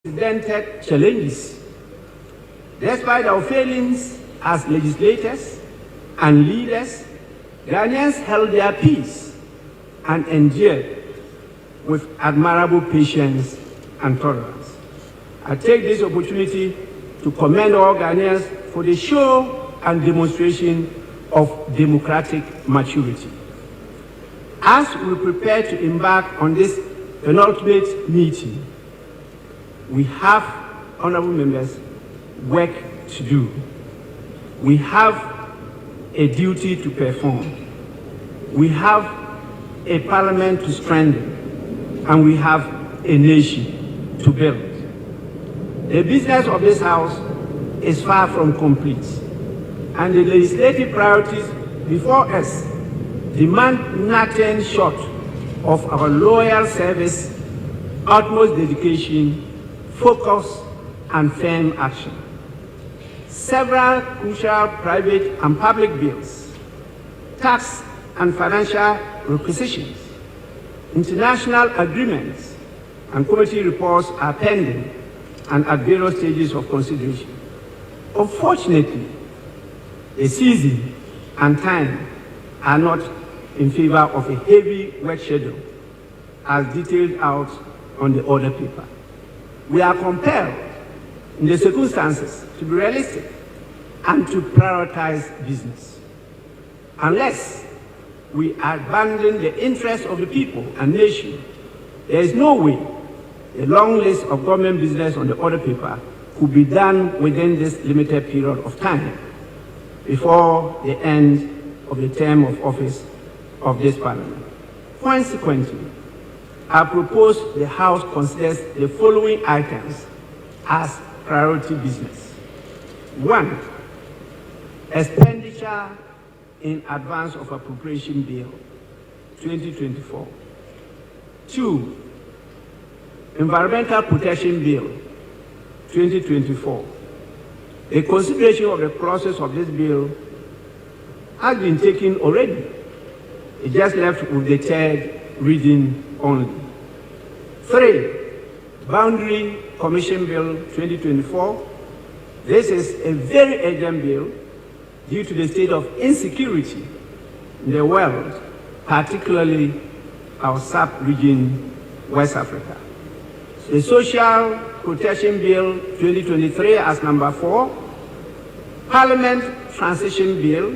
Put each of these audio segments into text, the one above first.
unprecedented challenges. Despite our failings as legislators and leaders, Ghanaians held their peace and endured with admirable patience and tolerance. I take this opportunity to commend all Ghanaians for the show and demonstration of democratic maturity. As we prepare to embark on this penultimate meeting, we have, honorable members, work to do. We have a duty to perform. We have a parliament to strengthen, and we have a nation to build. The business of this House is far from complete, and the legislative priorities before us demand nothing short of our loyal service, utmost dedication, focus, and firm action. Several crucial private and public bills, tax and financial requisitions, international agreements, and committee reports are pending and at various stages of consideration. Unfortunately, the season and time are not in favor of a heavy work schedule as detailed out on the order paper. We are compelled, in the circumstances, to be realistic and to prioritize business. Unless we abandon the interests of the people and nation, there is no way a long list of government business on the order paper could be done within this limited period of time before the end of the term of office of this Parliament. Consequently, I propose the House considers the following items as priority business. 1. Expenditure in advance of appropriation bill 2024. 2. Environmental protection bill 2024. A consideration of the process of this bill has been taken already. It just left with the third reading only. 3. Boundary Commission Bill 2024. This is a very urgent bill due to the state of insecurity in the world, particularly our sub-region, West Africa. The Social Protection Bill 2023 as number 4. Parliament Transition Bill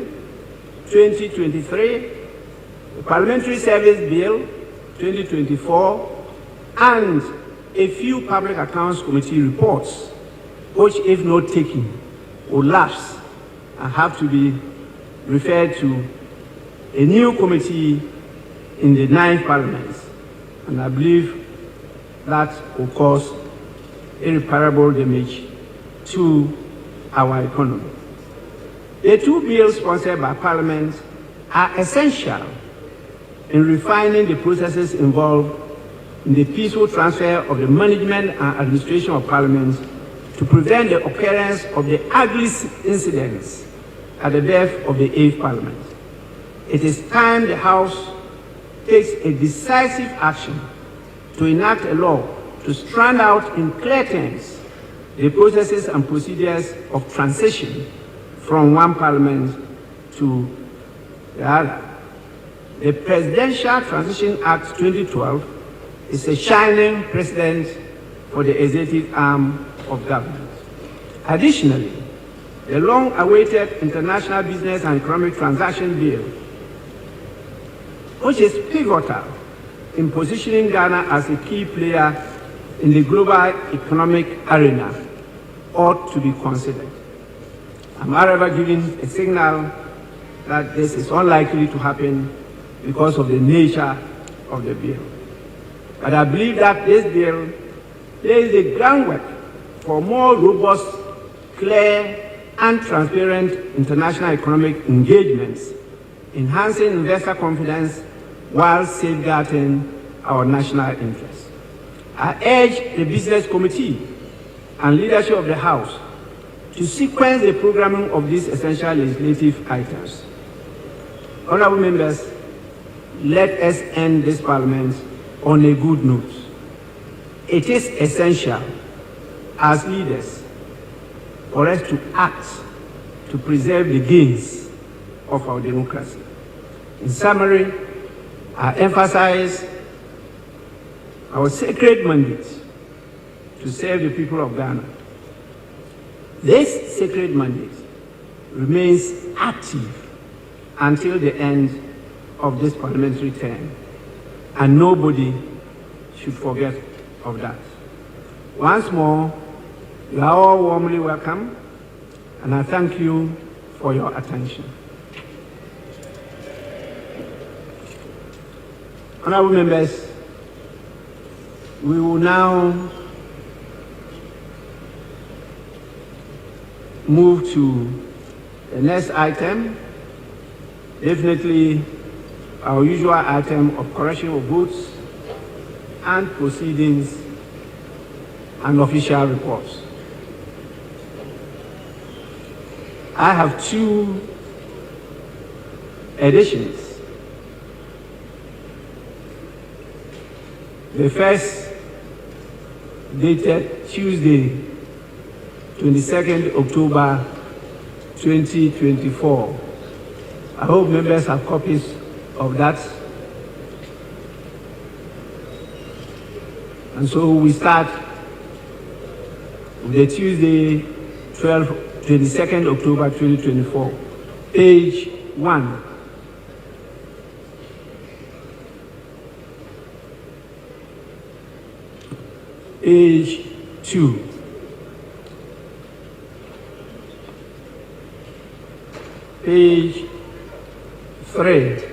2023. The Parliamentary Service Bill 2024, and a few Public Accounts Committee reports, which, if not taken, will lapse and have to be referred to a new committee in the 9th Parliament. And I believe that will cause irreparable damage to our economy. The two bills sponsored by Parliament are essential in refining the processes involved in the peaceful transfer of the management and administration of Parliament to prevent the occurrence of the ugly incidents at the death of the 8th Parliament. It is time the House takes a decisive action to enact a law to strand out in clear terms the processes and procedures of transition from one Parliament to the other. The Presidential Transition Act 2012 is a shining precedent for the executive arm of government. Additionally, the long-awaited International Business and Economic Transaction Bill, which is pivotal in positioning Ghana as a key player in the global economic arena, ought to be considered. I'm however giving a signal that this is unlikely to happen because of the nature of the bill. But I believe that this bill lays the groundwork for more robust, clear, and transparent international economic engagements, enhancing investor confidence while safeguarding our national interests. I urge the Business Committee and leadership of the House to sequence the programming of these essential legislative items. Honorable members, let us end this Parliament on a good note. It is essential as leaders for us to act to preserve the gains of our democracy. In summary, I emphasize our sacred mandate to serve the people of Ghana. This sacred mandate remains active until the end of this parliamentary term, and nobody should forget of that. Once more, you are all warmly welcome, and I thank you for your attention. Honorable members, we will now move to the next item, definitely our usual item of correction of votes and proceedings and official reports. I have two additions. The first, dated Tuesday, 22nd October 2024. I hope members have copies of that. And so we start with the Tuesday, 22nd October 2024, page 1. Page 2. Page 3.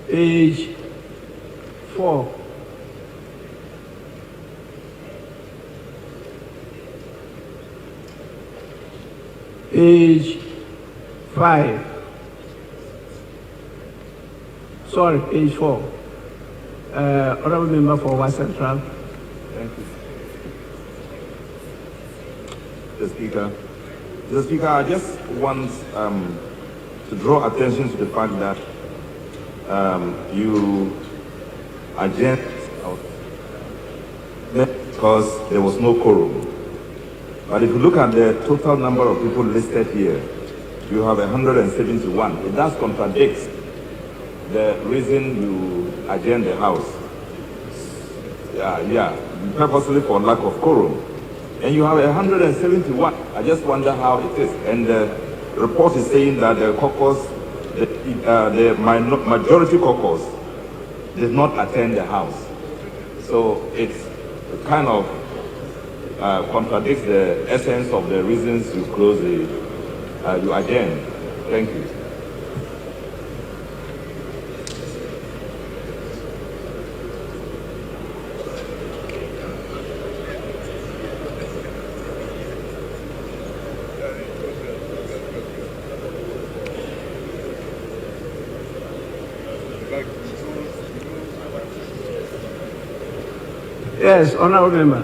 Page 4. Page 5. Sorry, page 4. Honorable Member for West Central. Thank you. Mr. Speaker, I just want to draw attention to the fact that you adjourned because there was no quorum. But if you look at the total number of people listed here, you have 171. It does contradict the reason you adjourned the House. Purposely for lack of quorum. And you have 171. I just wonder how it is. And the report is saying that the caucus, the majority caucus did not attend the House. So it kind of contradicts the essence of the reasons you close you adjourn. Thank you. Yes, Honorable Member.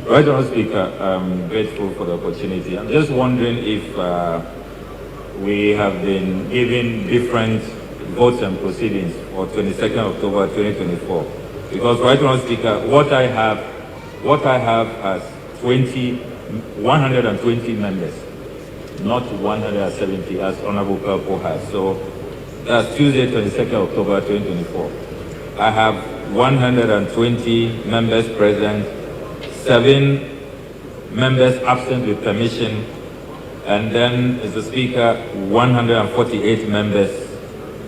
Right, Honourable Speaker, I'm grateful for the opportunity. I'm just wondering if we have been given different votes and proceedings for 22nd October 2024. Because, right, Honourable Speaker, what I have as 120 members, not 170 as Honourable Purple has. So that's Tuesday, 22nd October 2024. I have 120 members present, 7 members absent with permission, and then, as the Speaker, 148 members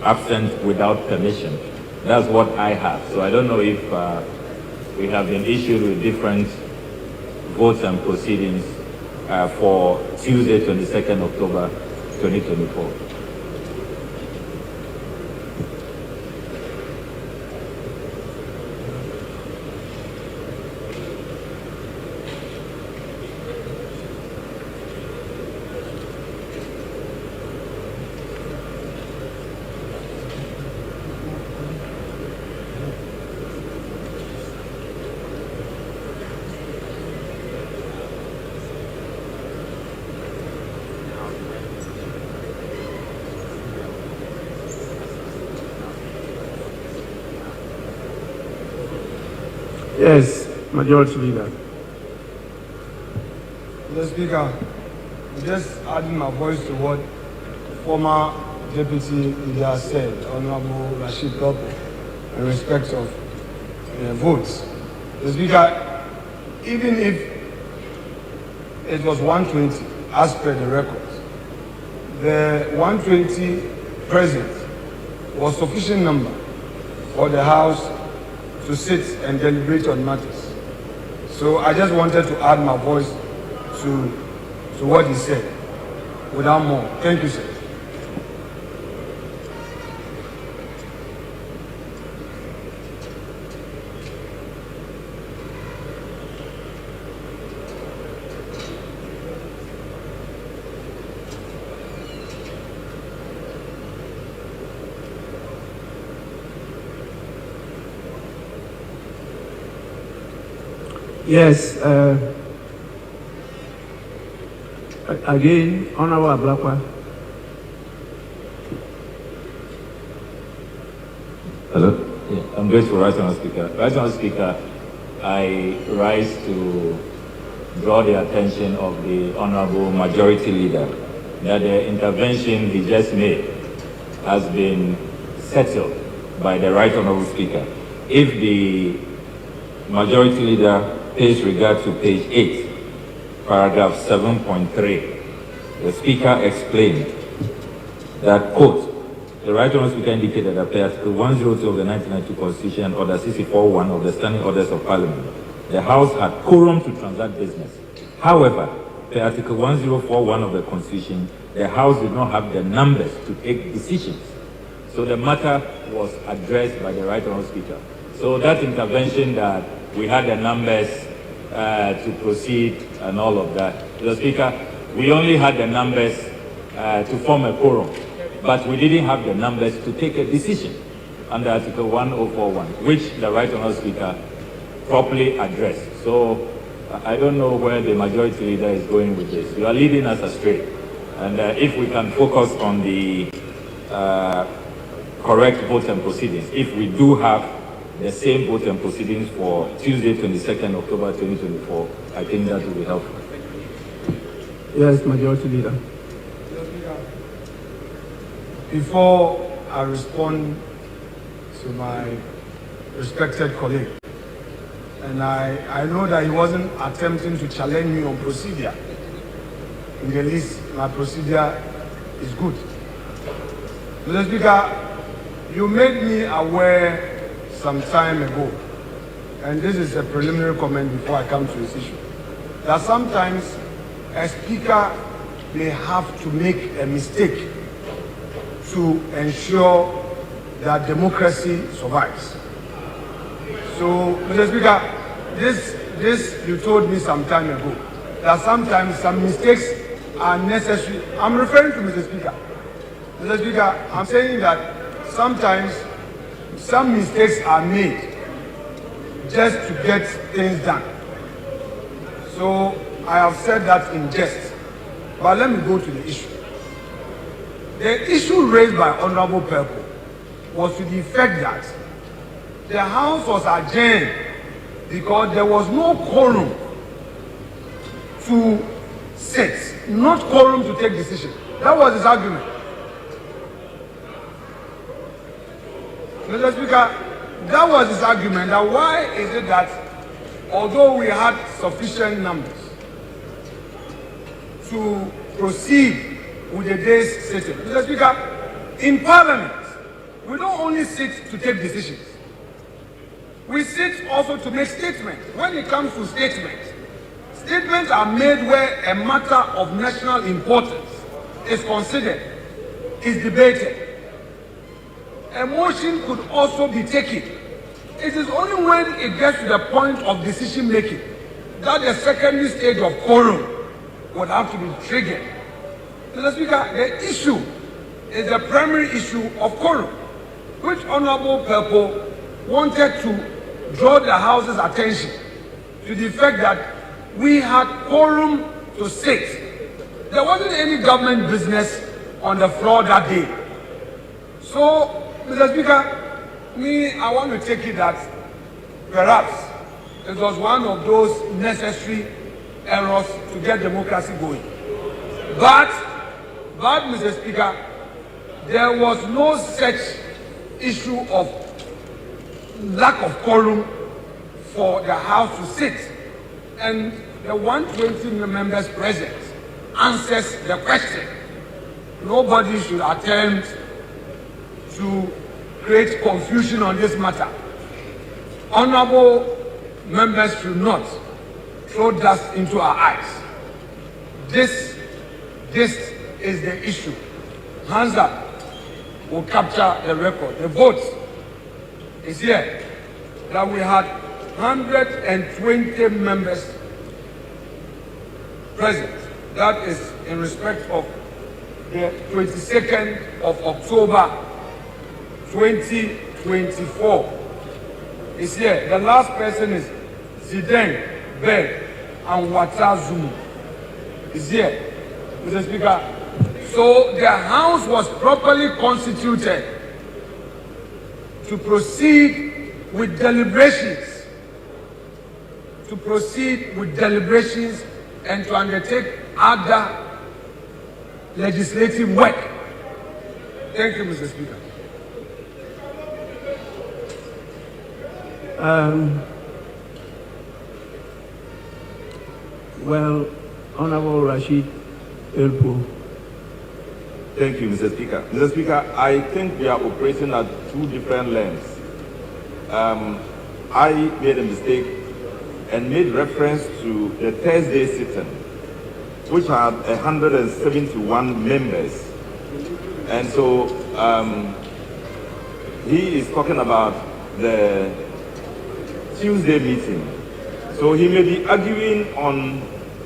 absent without permission. That's what I have. So I don't know if we have been issued with different votes and proceedings for Tuesday, 22nd October 2024. Yes, Majority Leader. Mr. Speaker, just adding my voice to what former Deputy Leader said, Honorable Rashid Topo, in respect of votes. Mr. Speaker, even if it was 120 as per the records, the 120 present was sufficient number for the House to sit and deliberate on matters. So I just wanted to add my voice to what he said, without more. Thank you, sir. Yes, again, Honorable Ablakwa. Hello? Yeah, I'm grateful, Right Honourable Speaker. Right Honourable Speaker, I rise to draw the attention of the Honourable Majority Leader that the intervention he just made has been settled by the Right Honourable Speaker. If the Majority Leader pays regard to page 8, paragraph 7.3, the Speaker explained that, quote, the Right Honourable Speaker indicated that per Article 102 of the 1992 Constitution and Order 64.1 of the Standing Orders of Parliament, the House had quorum to transact business. However, per Article 1041 of the Constitution, the House did not have the numbers to take decisions. So the matter was addressed by the Right Honourable Speaker. So that intervention that we had the numbers to proceed and all of that. The Speaker, we only had the numbers to form a quorum, but we didn't have the numbers to take a decision under Article 1041, which the Right Honourable Speaker properly addressed. So I don't know where the Majority Leader is going with this. You are leading us astray. And if we can focus on the correct vote and proceedings, if we do have the same vote and proceedings for Tuesday, 22nd October 2024, I think that will be helpful. Yes, Majority Leader. Before I respond to my respected colleague, and I know that he wasn't attempting to challenge me on procedure. In the least, my procedure is good. Mr. Speaker, you made me aware some time ago, and this is a preliminary comment before I come to this issue, that sometimes a speaker may have to make a mistake to ensure that democracy survives. So, Mr. Speaker, this you told me some time ago, that sometimes some mistakes are necessary. I'm referring to Mr. Speaker. Mr. Speaker, I'm saying that sometimes some mistakes are made just to get things done. So I have said that in jest. But let me go to the issue. The issue raised by Honorable Purple was to the effect that the House was adjourned because there was no quorum to sit, not quorum to take decision. That was his argument. Mr. Speaker, that was his argument. That why is it that although we had sufficient numbers to proceed with the day's sitting, Mr. Speaker, in Parliament, we don't only sit to take decisions. We sit also to make statements. When it comes to statements, statements are made where a matter of national importance is considered, is debated. A motion could also be taken. It is only when it gets to the point of decision making that the secondary stage of quorum would have to be triggered. Mr. Speaker, the issue is the primary issue of quorum, which Honorable Purple wanted to draw the House's attention to the fact that we had quorum to sit. There wasn't any government business on the floor that day. So, Mr. Speaker, I want to take it that perhaps It was one of those necessary errors to get democracy going. But Mr. Speaker, there was no such issue of lack of quorum for the House to sit. And the 120 members present answers the question. Nobody should attempt to create confusion on this matter. Honorable members should not throw dust into our eyes. This is the issue. Hands up will capture the record. The vote is here that we had 120 members present. That is in respect of the 22nd of October 2024. Is here. The last person is Zidane Ben and Watazumu. Is here, Mr. Speaker. So the House was properly constituted to proceed with deliberations. And to undertake other legislative work. Thank you, Mr. Speaker. Well, Honorable Rashid Elpo. Thank you, Mr. Speaker. Mr. Speaker, I think we are operating at two different lanes. I made a mistake and made reference to the Thursday sitting, which had 171 members. And so he is talking about the Tuesday meeting. So he may be arguing on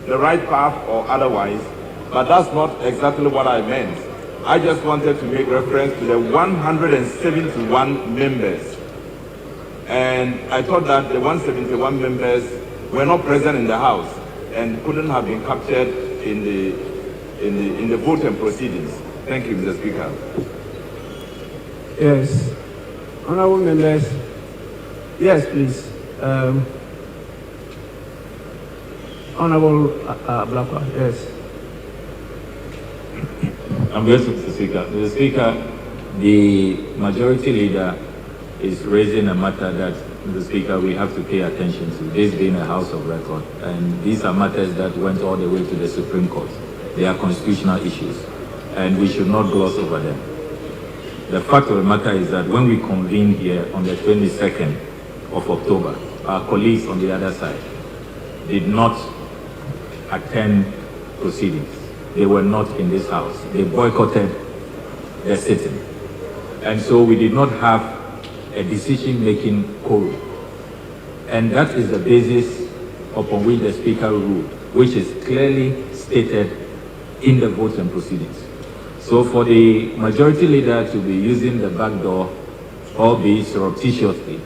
the right path or otherwise, but that's not exactly what I meant. I just wanted to make reference to the 171 members. And I thought that the 171 members were not present in the House and couldn't have been captured in the vote and proceedings. Thank you, Mr. Speaker. Yes. Honorable members. Yes, please. Honorable Blakwa, yes. I'm grateful, Mr. Speaker. Mr. Speaker, the majority leader is raising a matter that, Mr. Speaker, we have to pay attention to. This being a House of Record, and these are matters that went all the way to the Supreme Court. They are constitutional issues, and we should not gloss over them. The fact of the matter is that when we convened here on the 22nd of October, our colleagues on the other side did not attend proceedings. They were not in this House. They boycotted the sitting. And so we did not have a decision-making quorum. And that is the basis upon which the Speaker ruled, which is clearly stated in the votes and proceedings. So for the majority leader to be using the back door, albeit surreptitiously,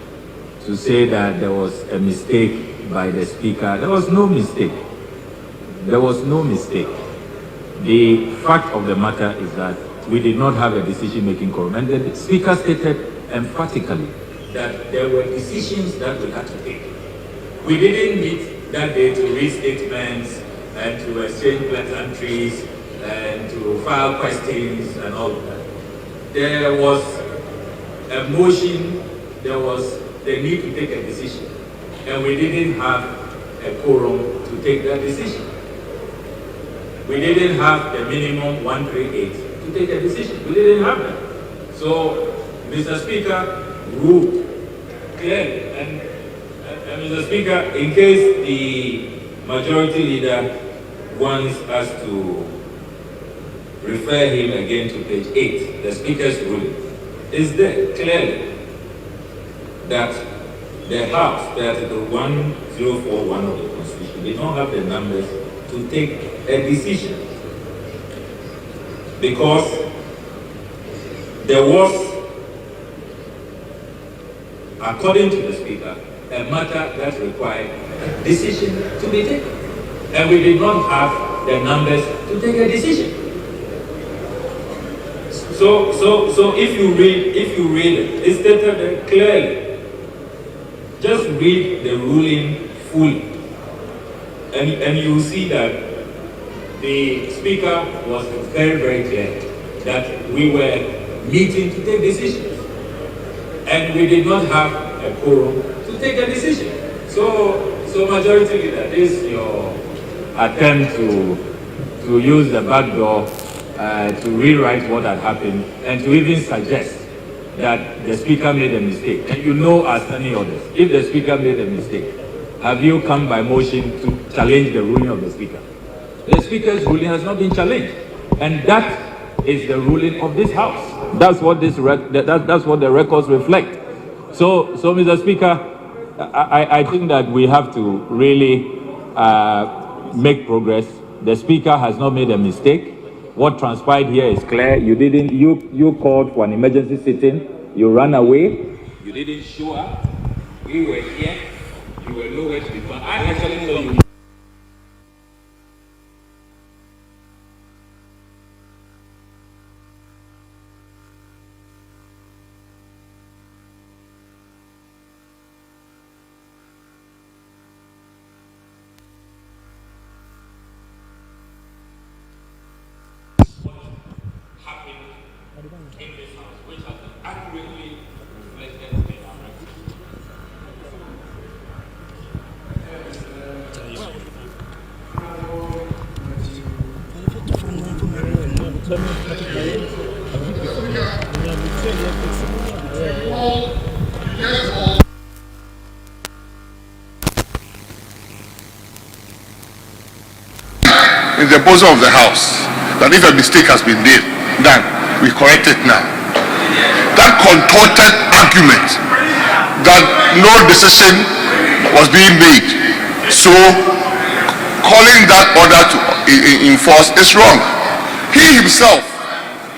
to say that there was a mistake by the Speaker, there was no mistake. There was no mistake. The fact of the matter is that we did not have a decision-making quorum. And the Speaker stated emphatically that there were decisions that we had to take. We didn't meet that day to read statements and to exchange pleasantries and to file questions and all of that. There was a motion, there was the need to take a decision, and we didn't have a quorum to take that decision. We didn't have the minimum 138 to take a decision. We didn't have that. So, Mr. Speaker ruled clearly. And Mr. Speaker, in case the majority leader wants us to refer him again to page 8, the Speaker's ruling is there clearly that the House, the Article 1041 of the Constitution, did not have the numbers to take a decision, because there was, according to the Speaker, a matter that required a decision to be taken, and we did not have the numbers to take a decision. So if you read it, it's stated clearly Just read the ruling fully, and you will see that the Speaker was very, very clear that we were meeting to take decisions, and we did not have a quorum to take a decision. So Majority Leader, this is your attempt to use the back door to rewrite what had happened and to even suggest that the Speaker made a mistake. And you know, as any others, if the Speaker made a mistake, have you come by motion to challenge the ruling of the Speaker? The Speaker's ruling has not been challenged, and that is the ruling of this House. That's what that's what the records reflect. So Mr. Speaker, I think that we have to really make progress. The Speaker has not made a mistake. What transpired here is clear. You called for an emergency sitting. You ran away. You didn't show up. We were here. You were nowhere to be found. I actually told you. In this House, which has been accurately reflected in our records. In the bosom of the House, that if a mistake has been done, we correct it now. That contorted argument that no decision was being made, so calling that order to enforce is wrong. He himself,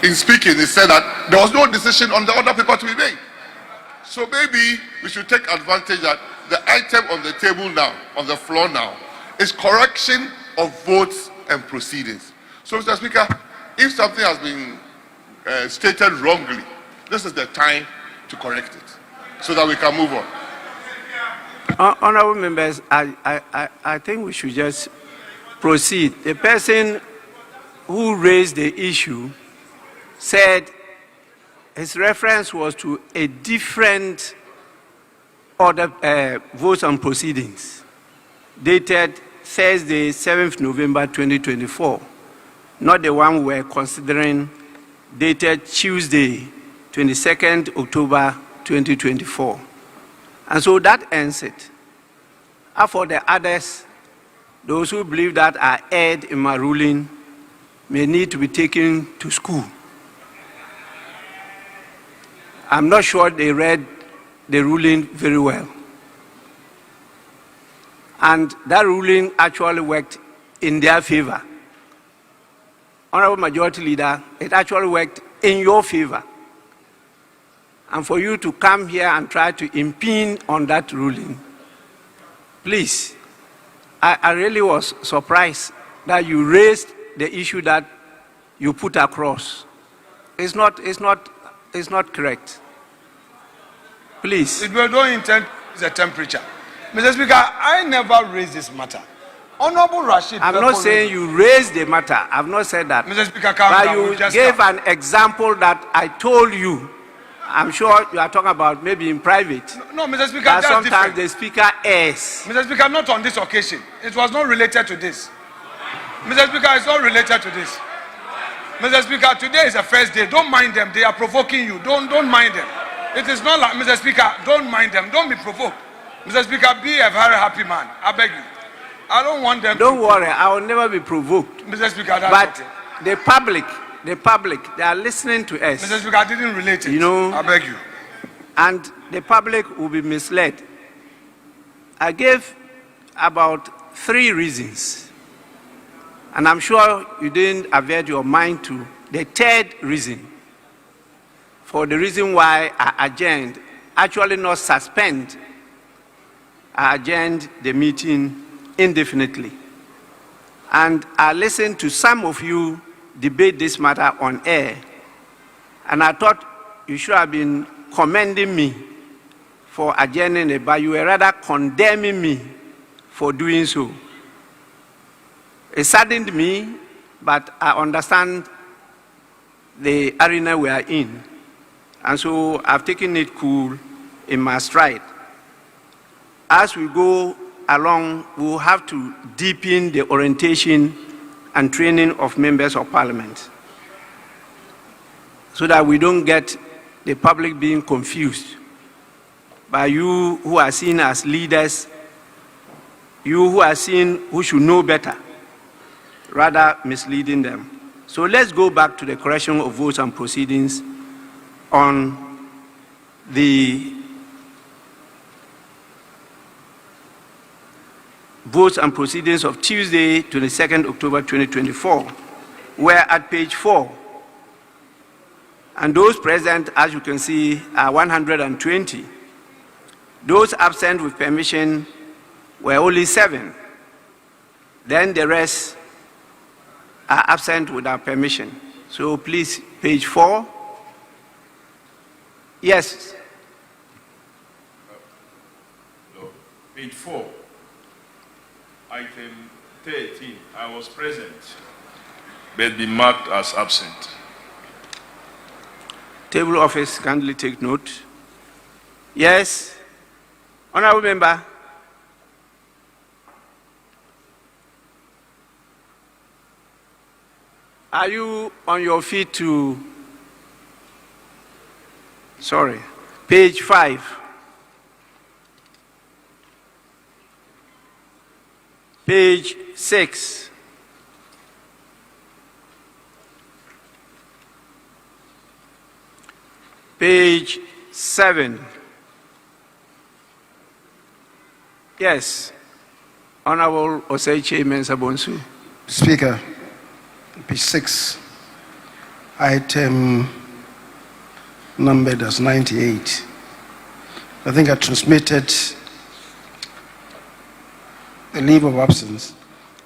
in speaking, he said that there was no decision on the order paper to be made. So maybe we should take advantage that the item on the table now, on the floor now, is correction of votes and proceedings. So, Mr. Speaker, if something has been stated wrongly, this is the time to correct it so that we can move on. Honorable members, I think we should just proceed. The person who raised the issue said his reference was to a different order, votes on proceedings, dated Thursday, 7th November 2024, not the one we were considering, dated Tuesday, 22nd October 2024. And so that ends it. And for the others, those who believe that I erred in my ruling may need to be taken to school. I'm not sure they read the ruling very well. And that ruling actually worked in their favor. Honorable Majority Leader, it actually worked in your favor. And for you to come here and try to impugn on that ruling, please, I really was surprised that you raised the issue that you put across. It's not correct. Please. We don't intend the temperature. Mr. Speaker, I never raised this matter. Honorable Rashid. I'm not saying you raised the matter. I've not said that. Mr. Speaker, calm but down. you gave an example that I told you. I'm sure you are talking about maybe in private. No, Mr. Speaker, that that's sometimes different. the speaker errs. Mr. Speaker, not on this occasion. It was not related to this. Mr. Speaker, it's not related to this. Mr. Speaker, today is the first day. Don't mind them. They are provoking you. Don't mind them. It is not like, Mr. Speaker, don't mind them. Don't be provoked. Mr. Speaker, be a very happy man. I beg you. I don't want them Don't worry, I will never be provoked. Mr. Speaker, that's but okay. the public, they are listening to us. Mr. Speaker, I didn't relate it. You know, I beg you. And the public will be misled. I gave about 3 reasons. And I'm sure you didn't avert your mind to the 3rd reason. For the reason why I adjourned, actually not suspend, I adjourned the meeting indefinitely. And I listened to some of you debate this matter on air. And I thought you should have been commending me for adjourning it, but you were rather condemning me for doing so. It saddened me, but I understand the arena we are in. And so I've taken it cool in my stride. As we go along, we'll have to deepen the orientation and training of members of parliament so that we don't get the public being confused by you who are seen as leaders, you who are seen who should know better, rather misleading them. So let's go back to the correction of votes and proceedings on the votes and proceedings of Tuesday, 22nd October 2024. We're at page 4. And those present, as you can see, are 120. Those absent with permission were only 7. Then the rest are absent without permission. So please, page 4. Yes. No, page 4. Item 13, I was present, but be marked as absent. Table office, kindly take note. Yes. Honorable member. Are you on your feet to... Sorry. Page 5. Page 6. Page 7. Yes. Honorable Osei Mensah Bonsu. Speaker, page 6, item numbered as 98. I think I transmitted the leave of absence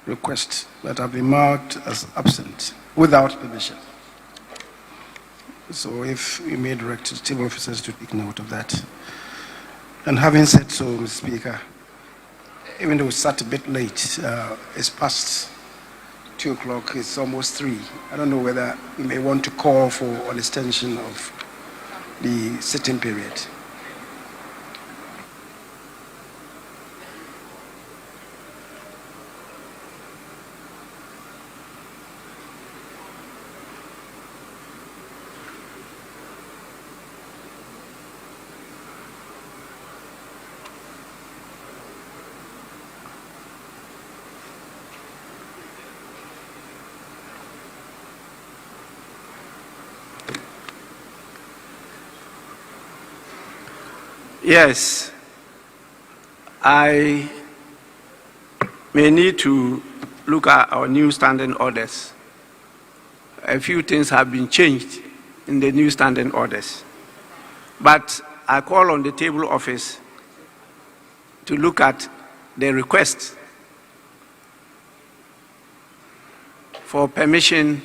request that have been marked as absent without permission. So if you may direct the table officers to take note of that. And having said so, Mr. Speaker, even though we start a bit late, it's past 2 o'clock, it's almost 3. I don't know whether you may want to call for an extension of the sitting period. Yes, I may need to look at our new standing orders. A few things have been changed in the new standing orders. But I call on the table office to look at the request for permission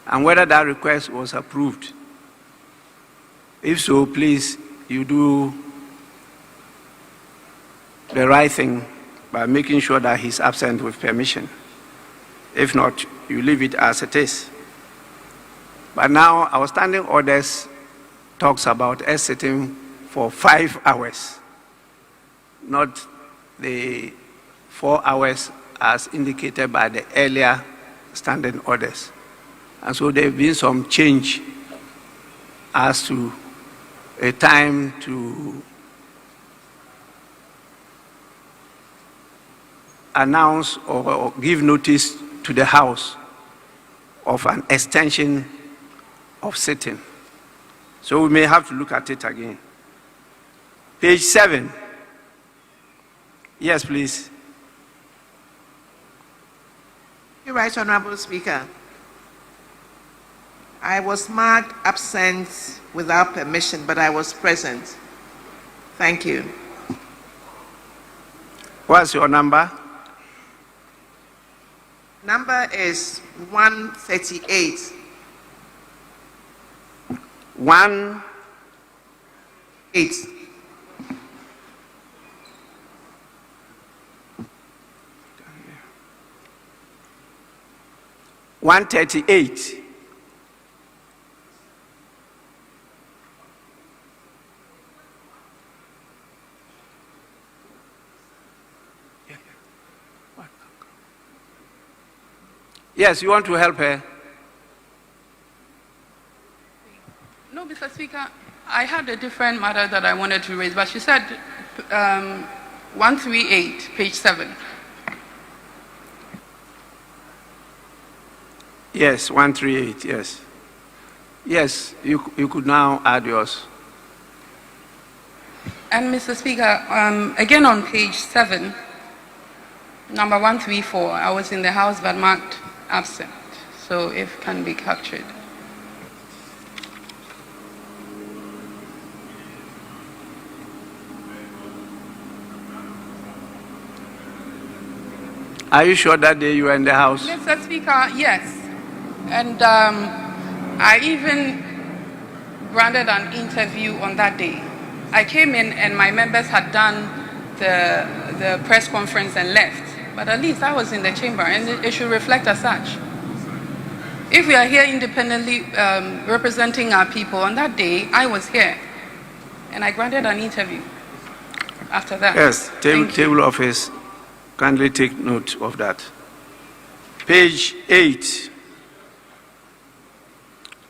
and whether that request was approved. If so, please, you do the right thing by making sure that he's absent with permission. If not, you leave it as it is. But now our standing orders talks about us sitting for 5 hours, not the 4 hours as indicated by the earlier standing orders. And so there have been some change as to a time to announce or give notice to the House of an extension of sitting. So we may have to look at it again. Page 7. Yes, please. You're right, Honorable Speaker. I was marked absent without permission, but I was present. Thank you. What's your number? Number is 138. 1 8. 138. Yes, you want to help her? No, Mr. Speaker, I had a different matter that I wanted to raise, but she said 138, page 7. Yes, 138, yes. Yes, you could now add yours. And Mr. Speaker, again on page 7, number 134, I was in the house but marked absent, so if can be captured. Are you sure that day you were in the house? Mr. Speaker, yes. And I even granted an interview on that day. I came in and my members had done the press conference and left. But at least I was in the chamber, and it should reflect as such. If we are here independently representing our people, on that day, I was here, and I granted an interview after that. Yes, table office, kindly take note of that. Page 8.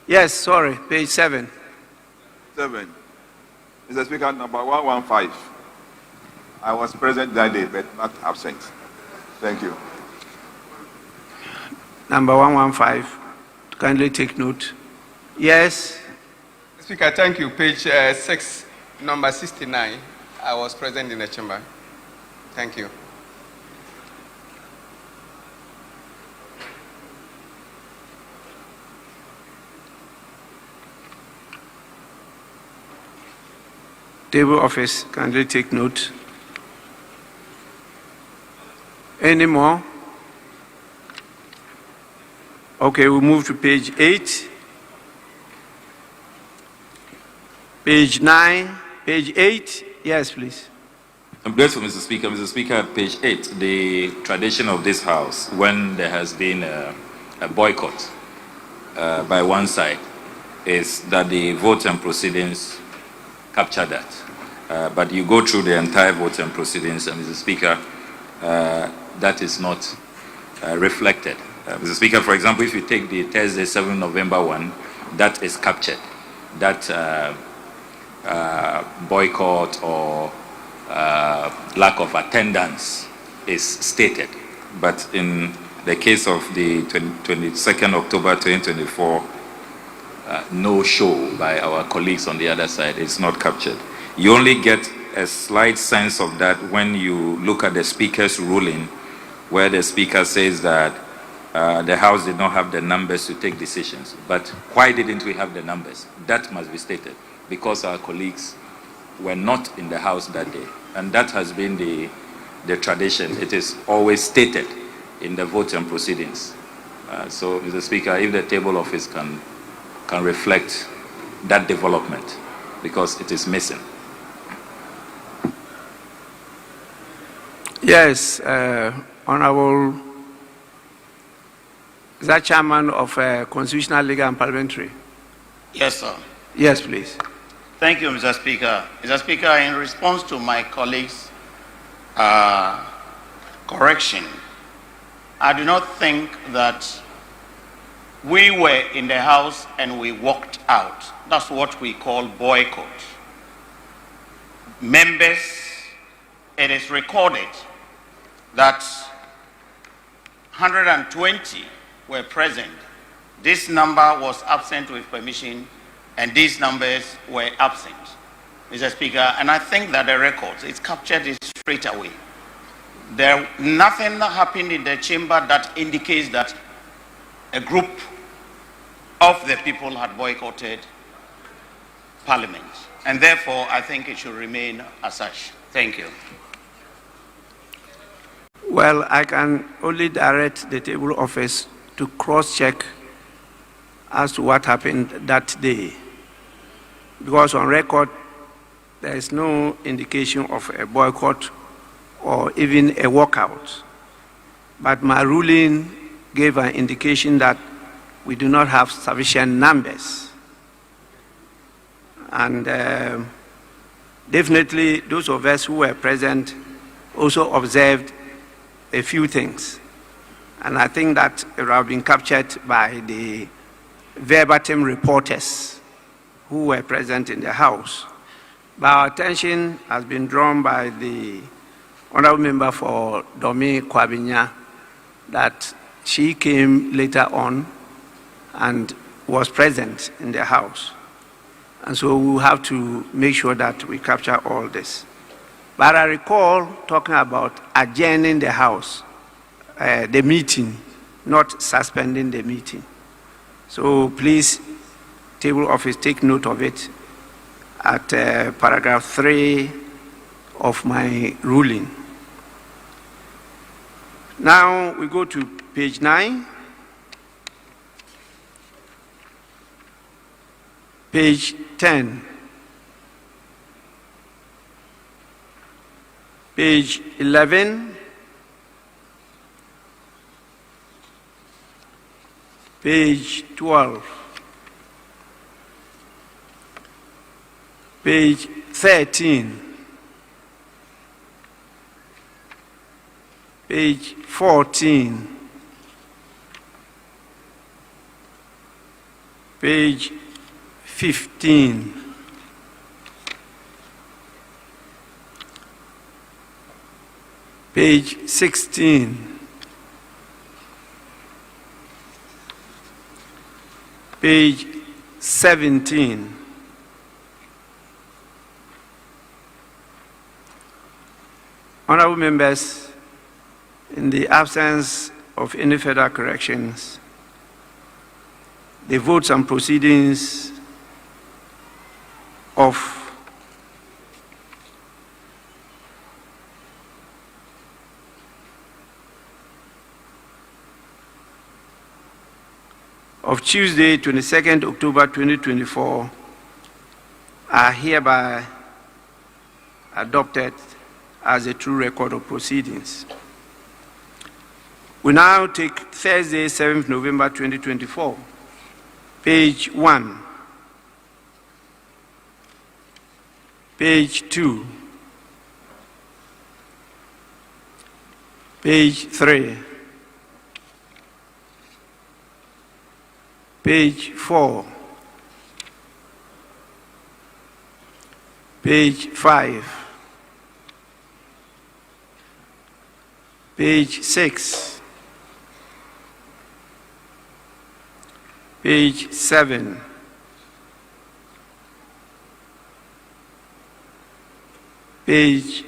Yes, sorry, page 7. 7. Mr. Speaker, number 115. I was present that day, but not absent. Thank you. Number 115. Kindly take note. Yes. Speaker, thank you. Page 6, number 69. I was present in the chamber. Thank you. Table office, kindly take note. Any more? Okay, we'll move to page 8. Page 9. Page 8. Yes, please. I'm grateful, Mr. Speaker. Mr. Speaker, page 8, the tradition of this House, when there has been a boycott by one side, is that the vote and proceedings capture that. But you go through the entire vote and proceedings, and Mr. Speaker, that is not reflected. Mr. Speaker, for example, if you take the Thursday, 7 November one, that is captured. That boycott or lack of attendance is stated. But in the case of the 22nd October 2024, no show by our colleagues on the other side is not captured. You only get a slight sense of that when you look at the Speaker's ruling, where the Speaker says that the House did not have the numbers to take decisions. But why didn't we have the numbers? That must be stated, because our colleagues were not in the House that day. And that has been the tradition. It is always stated in the vote and proceedings. So, Mr. Speaker, if the table office can reflect that development, because it is missing. Yes, Honorable, is that Chairman of Constitutional, Legal and Parliamentary? Yes, sir. Yes, please. Thank you, Mr. Speaker. Mr. Speaker, in response to my colleague's correction, I do not think that we were in the House and we walked out. That's what we call boycott. Members, it is recorded that 120 were present. This number was absent with permission, and these numbers were absent, Mr. Speaker. And I think that the records, it's captured it straight away. Nothing happened in the chamber that indicates that a group of the people had boycotted Parliament. And therefore, I think it should remain as such. Thank you. Well, I can only direct the table office to cross-check as to what happened that day. Because on record, there is no indication of a boycott or even a walkout. But my ruling gave an indication that we do not have sufficient numbers. And definitely those of us who were present also observed a few things. And I think that it have been captured by the verbatim reporters who were present in the House. But our attention has been drawn by the Honorable Member for Domi Kwabinya that she came later on and was present in the House. And so we have to make sure that we capture all this. But I recall talking about adjourning the House, the meeting, not suspending the meeting. So please, table office, take note of it at paragraph 3 of my ruling. Now we go to page 9. Page 10. Page 11. Page 12. Page 13. Page 14. Page 15. Page 16. Page 17. Honorable members, in the absence of any further corrections, the votes and proceedings of Tuesday, 22nd October 2024 are hereby adopted as a true record of proceedings. We now take Thursday, 7th November 2024, page 1, page 2, page 3, page 4, page 5, page 6, page 7, page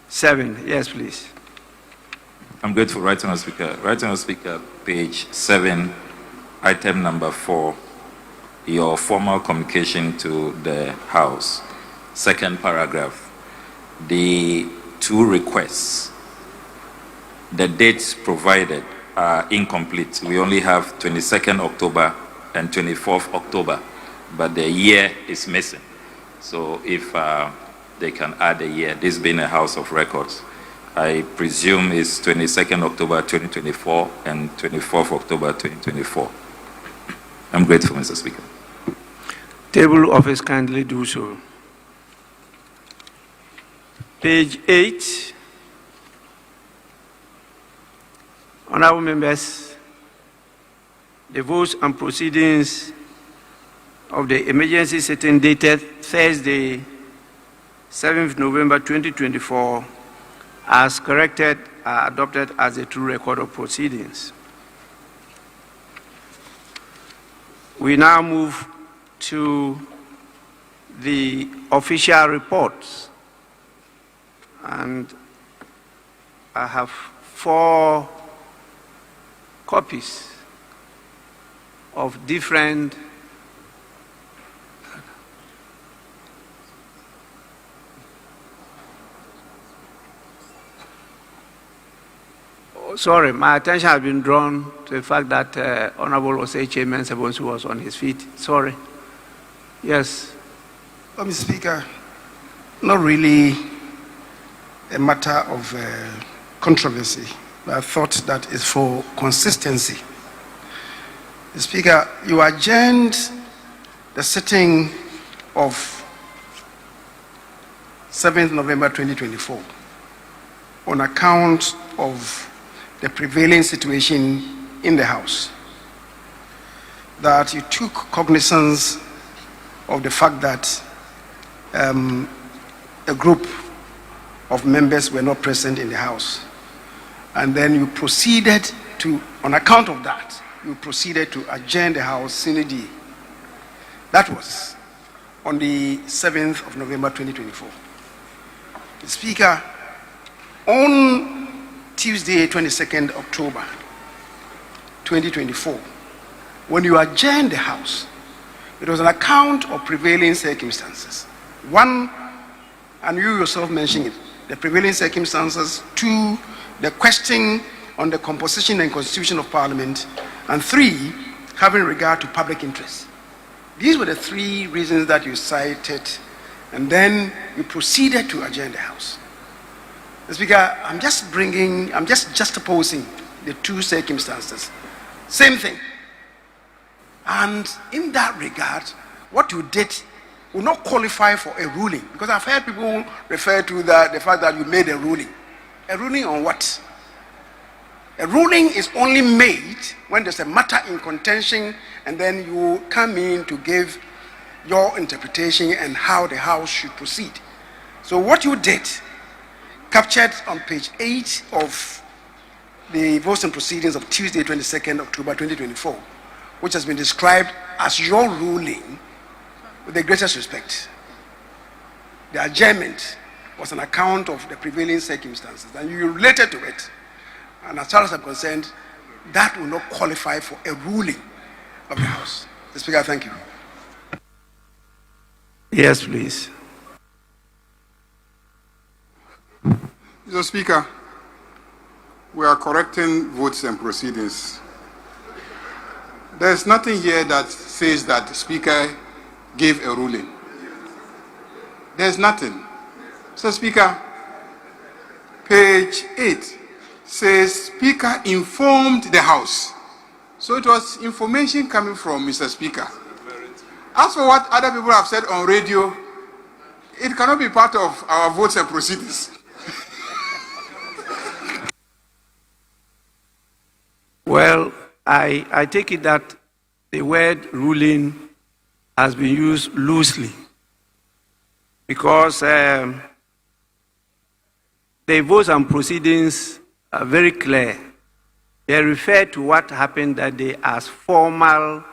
7. Yes, please. I'm grateful, Right Honourable Speaker. Right Honourable Speaker, page 7, item number 4, your formal communication to the House. Second paragraph, the two requests, the dates provided are incomplete. We only have 22nd October and 24th October, but the year is missing. So if they can add a year, this being a House of Records, I presume it's 22nd October 2024 and 24th October 2024. I'm grateful, Mr. Speaker. Table office kindly do so. Page 8. Honorable members, the votes and proceedings of the emergency sitting dated Thursday, 7th November 2024, as corrected, are adopted as a true record of proceedings. We now move to the official reports, and I have 4 copies of different sorry, my attention has been drawn to the fact that Honorable Osei Chairman Sebonsu was on his feet. Sorry. Yes. Mr. Speaker, not really a matter of controversy, I thought that is for consistency. Mr. Speaker, you adjourned the sitting of 7th November 2024 on account of the prevailing situation in the House. That you took cognizance of the fact that a group of members were not present in the House. And then you proceeded to, on account of that, you proceeded to adjourn the House sine die. That was on the 7th of November 2024. The Speaker, on Tuesday, 22nd October 2024, when you adjourned the House, it was an account of prevailing circumstances. One, and you yourself mentioned it, the prevailing circumstances. Two, the question on the composition and constitution of Parliament. And three, having regard to public interest. These were the three reasons that you cited, and then you proceeded to adjourn the House. Mr. Speaker, I'm just juxtaposing the two circumstances. Same thing. And in that regard, what you did will not qualify for a ruling, because I've heard people refer to the fact that you made a ruling. A ruling on what? A ruling is only made when there's a matter in contention, and then you come in to give your interpretation and how the House should proceed. So what you did, captured on page 8 of the votes and proceedings of Tuesday, 22nd October 2024, which has been described as your ruling, with the greatest respect. The adjournment was an account of the prevailing circumstances, and you related to it. And as far as I'm concerned, that will not qualify for a ruling of the House. Mr. Speaker, thank you. Yes, please. Mr. Speaker, we are correcting votes and proceedings. There's nothing here that says that the Speaker gave a ruling. There's nothing. Mr. Speaker, page 8 says Speaker informed the House. So it was information coming from Mr. Speaker. As for what other people have said on radio, it cannot be part of our votes and proceedings. Well, I take it that the word ruling has been used loosely, because the votes and proceedings are very clear. They refer to what happened that day as formal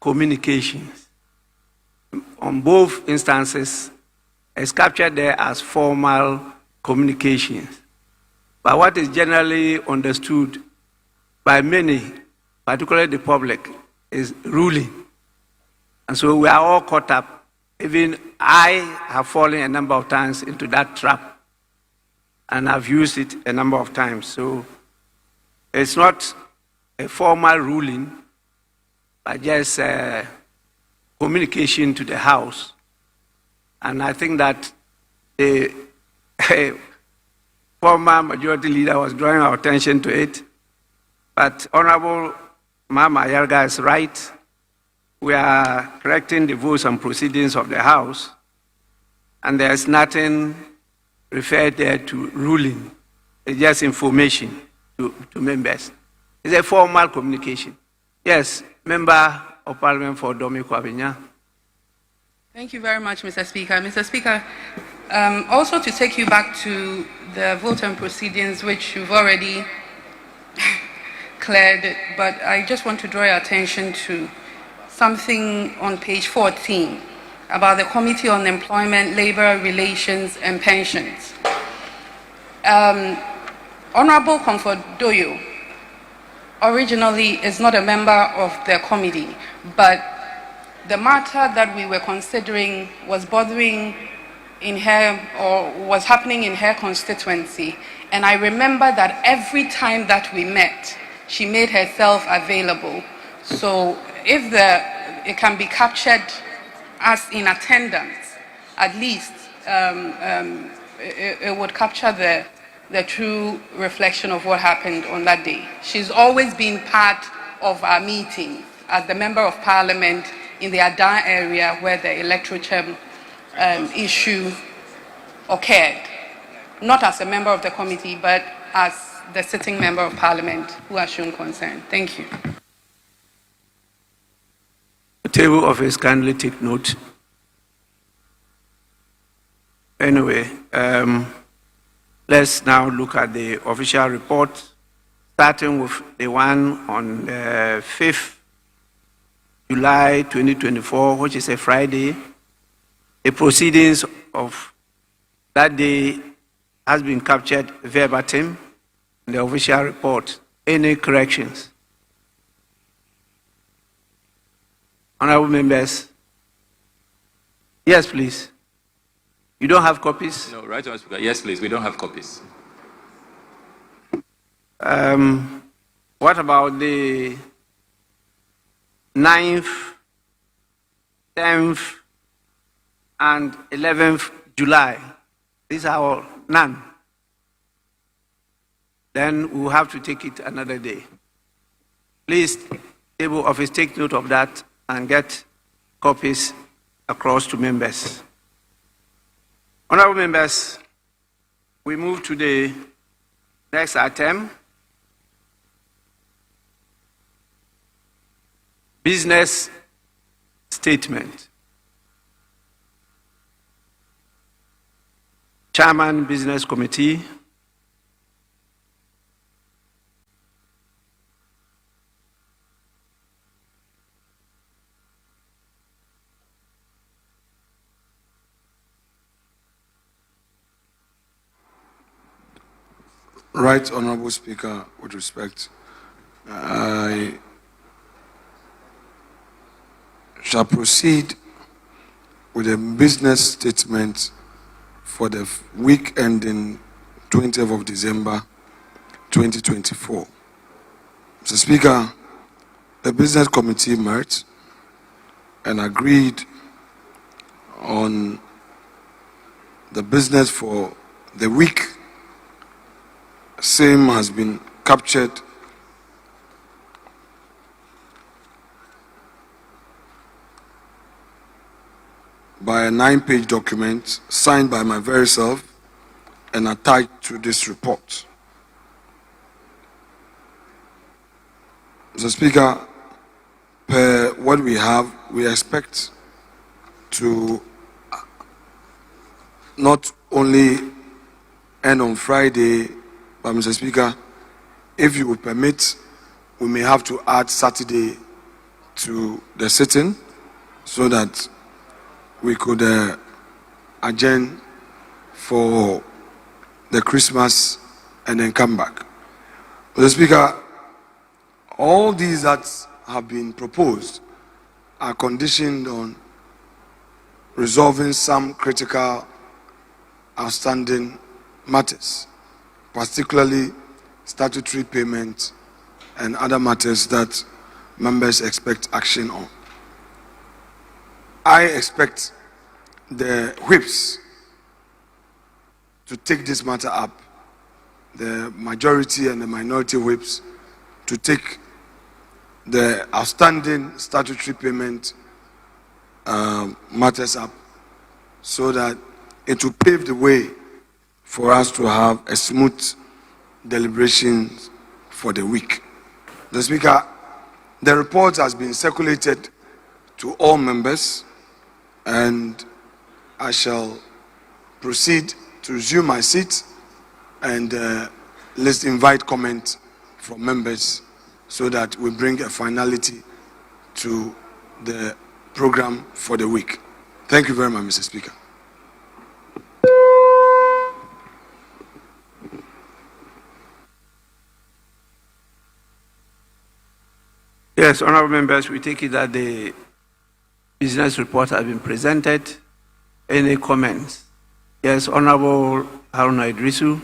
communications. On both instances, it's captured there as formal communications. But what is generally understood by many, particularly the public, is ruling. And so we are all caught up. Even I have fallen a number of times into that trap, and I've used it a number of times. So it's not a formal ruling, but just communication to the House. And I think that the former majority leader was drawing our attention to it. But Honorable Mama Yarga is right. We are correcting the votes and proceedings of the House, and there's nothing referred there to ruling. It's just information to members. It's a formal communication. Yes, Member of Parliament for Domi Kwabinya. Thank you very much, Mr. Speaker. Mr. Speaker, also to take you back to the vote and proceedings, which you've already cleared, but I just want to draw your attention to something on page 14 about the Committee on Employment, Labor Relations and Pensions. Honorable Comfort Doyo originally is not a member of the committee, but the matter that we were considering was bothering in her, or was happening in her constituency. And I remember that every time that we met, she made herself available. So if it can be captured as in attendance, at least it would capture the true reflection of what happened on that day. She's always been part of our meeting as the Member of Parliament in the Adan area where the electoral chair issue occurred. Not as a member of the committee, but as the sitting Member of Parliament who has shown concern. Thank you. The table office kindly take note. Anyway, let's now look at the official report, starting with the one on 5th July 2024, which is a Friday. The proceedings of that day has been captured verbatim in the official report. Any corrections? Honorable members. Yes, please. You don't have copies? No, right, Mr. Speaker. Yes, please. We don't have copies. What about the 9th, 10th, and 11th July? These are all none. Then we'll have to take it another day. Please, table office, take note of that and get copies across to members. Honorable members, we move to the next item. Business statement. Chairman, Business Committee. Right, Honorable Speaker, with respect, I shall proceed with a business statement for the week ending 20th of December 2024. Mr. Speaker, the Business Committee met and agreed on the business for the week. Same has been captured by a 9-page document signed by my very self and attached to this report. Mr. Speaker, per what we have, we expect to not only end on Friday, but Mr. Speaker, if you would permit, we may have to add Saturday to the sitting so that we could adjourn for the Christmas and then come back. Mr. Speaker, all these that have been proposed are conditioned on resolving some critical outstanding matters, particularly statutory payment and other matters that members expect action on. I expect the whips to take this matter up, the majority and the minority whips to take the outstanding statutory payment matters up so that it will pave the way for us to have a smooth deliberation for the week. The Speaker, the report has been circulated to all members, and I shall proceed to resume my seat and let's invite comment from members so that we bring a finality to the program for the week. Thank you very much, Mr. Speaker. Yes, honorable members, we take it that the business report has been presented. Any comments? Yes, Honorable Haruna Idrisu.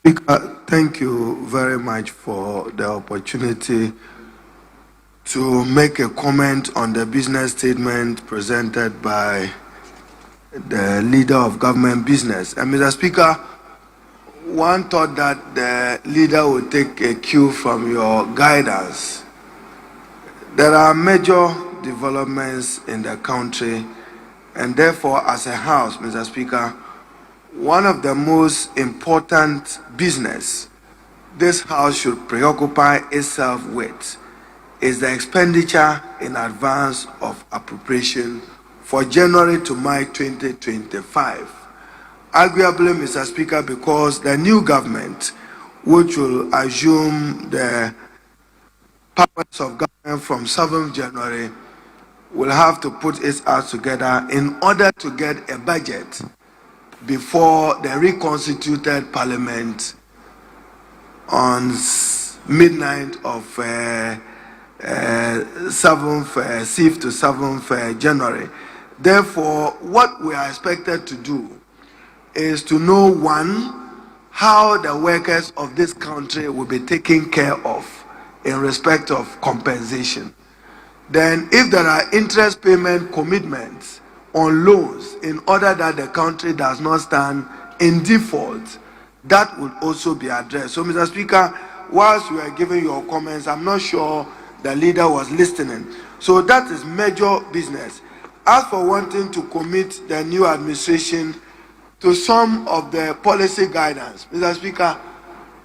Speaker, thank you very much for the opportunity to make a comment on the business statement presented by the leader of government business. And Mr. Speaker, one thought that the leader would take a cue from your guidance. There are major developments in the country, and therefore, as a House, Mr. Speaker, one of the most important business this House should preoccupy itself with is the expenditure in advance of appropriation for January to March 2025. Arguably, Mr. Speaker, because the new government, which will assume the powers of government from 7th January, will have to put its act together in order to get a budget before the reconstituted parliament on midnight of 6th to 7th January. Therefore, what we are expected to do is to know, one, how the workers of this country will be taken care of in respect of compensation. Then, if there are interest payment commitments on loans in order that the country does not stand in default, that would also be addressed. So, Mr. Speaker, whilst you are giving your comments, I'm not sure the leader was listening. So that is major business. As for wanting to commit the new administration to some of the policy guidance, Mr. Speaker,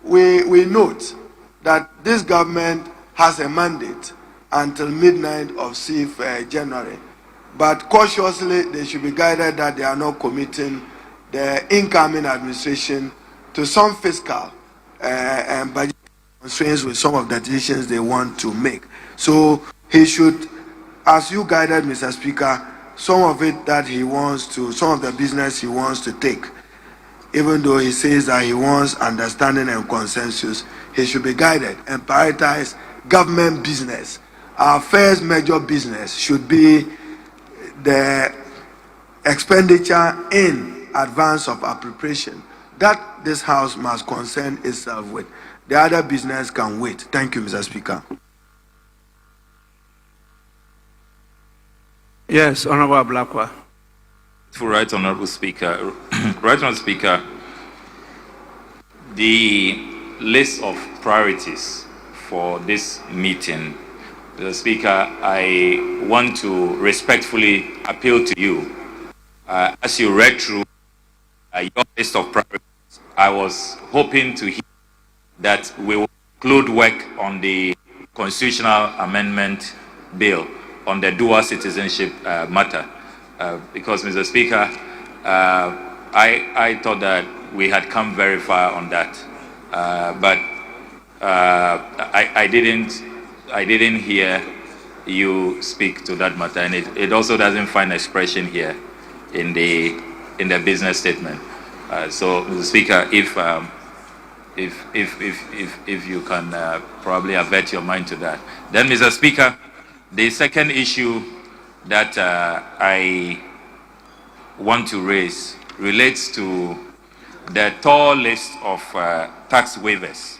we note that this government has a mandate until midnight of 6th January. But cautiously, they should be guided that they are not committing the incoming administration to some fiscal and budget constraints with some of the decisions they want to make. So he should, as you guided, Mr. Speaker, some of it that he wants to, some of the business he wants to take, even though he says that he wants understanding and consensus, he should be guided and prioritize government business. Our first major business should be the expenditure in advance of appropriation that this House must concern itself with. The other business can wait. Thank you, Mr. Speaker. Yes, Honorable Blackwell. Right, Honorable Speaker. Right, Honorable Speaker, the list of priorities for this meeting, Mr. Speaker, I want to respectfully appeal to you. As you read through your list of priorities, I was hoping to hear that we will include work on the constitutional amendment bill on the dual citizenship matter. Because, Mr. Speaker, I thought that we had come very far on that. But I didn't hear you speak to that matter, and it also doesn't find expression here in the business statement. So, Mr. Speaker, if you can probably avert your mind to that. Then, Mr. Speaker, the second issue that I want to raise relates to the tall list of tax waivers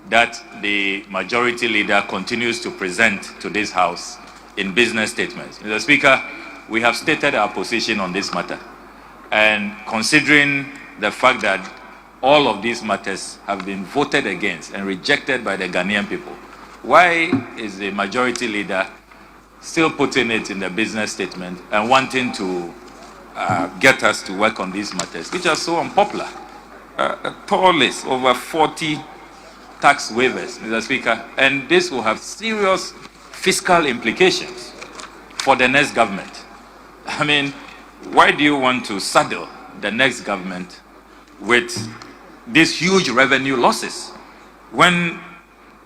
that the majority leader continues to present to this House in business statements. Mr. Speaker, we have stated our position on this matter. And considering the fact that all of these matters have been voted against and rejected by the Ghanaian people, why is the majority leader still putting it in the business statement and wanting to get us to work on these matters, which are so unpopular? A tall list, over 40 tax waivers, Mr. Speaker, and this will have serious fiscal implications for the next government. I mean, why do you want to saddle the next government with these huge revenue losses when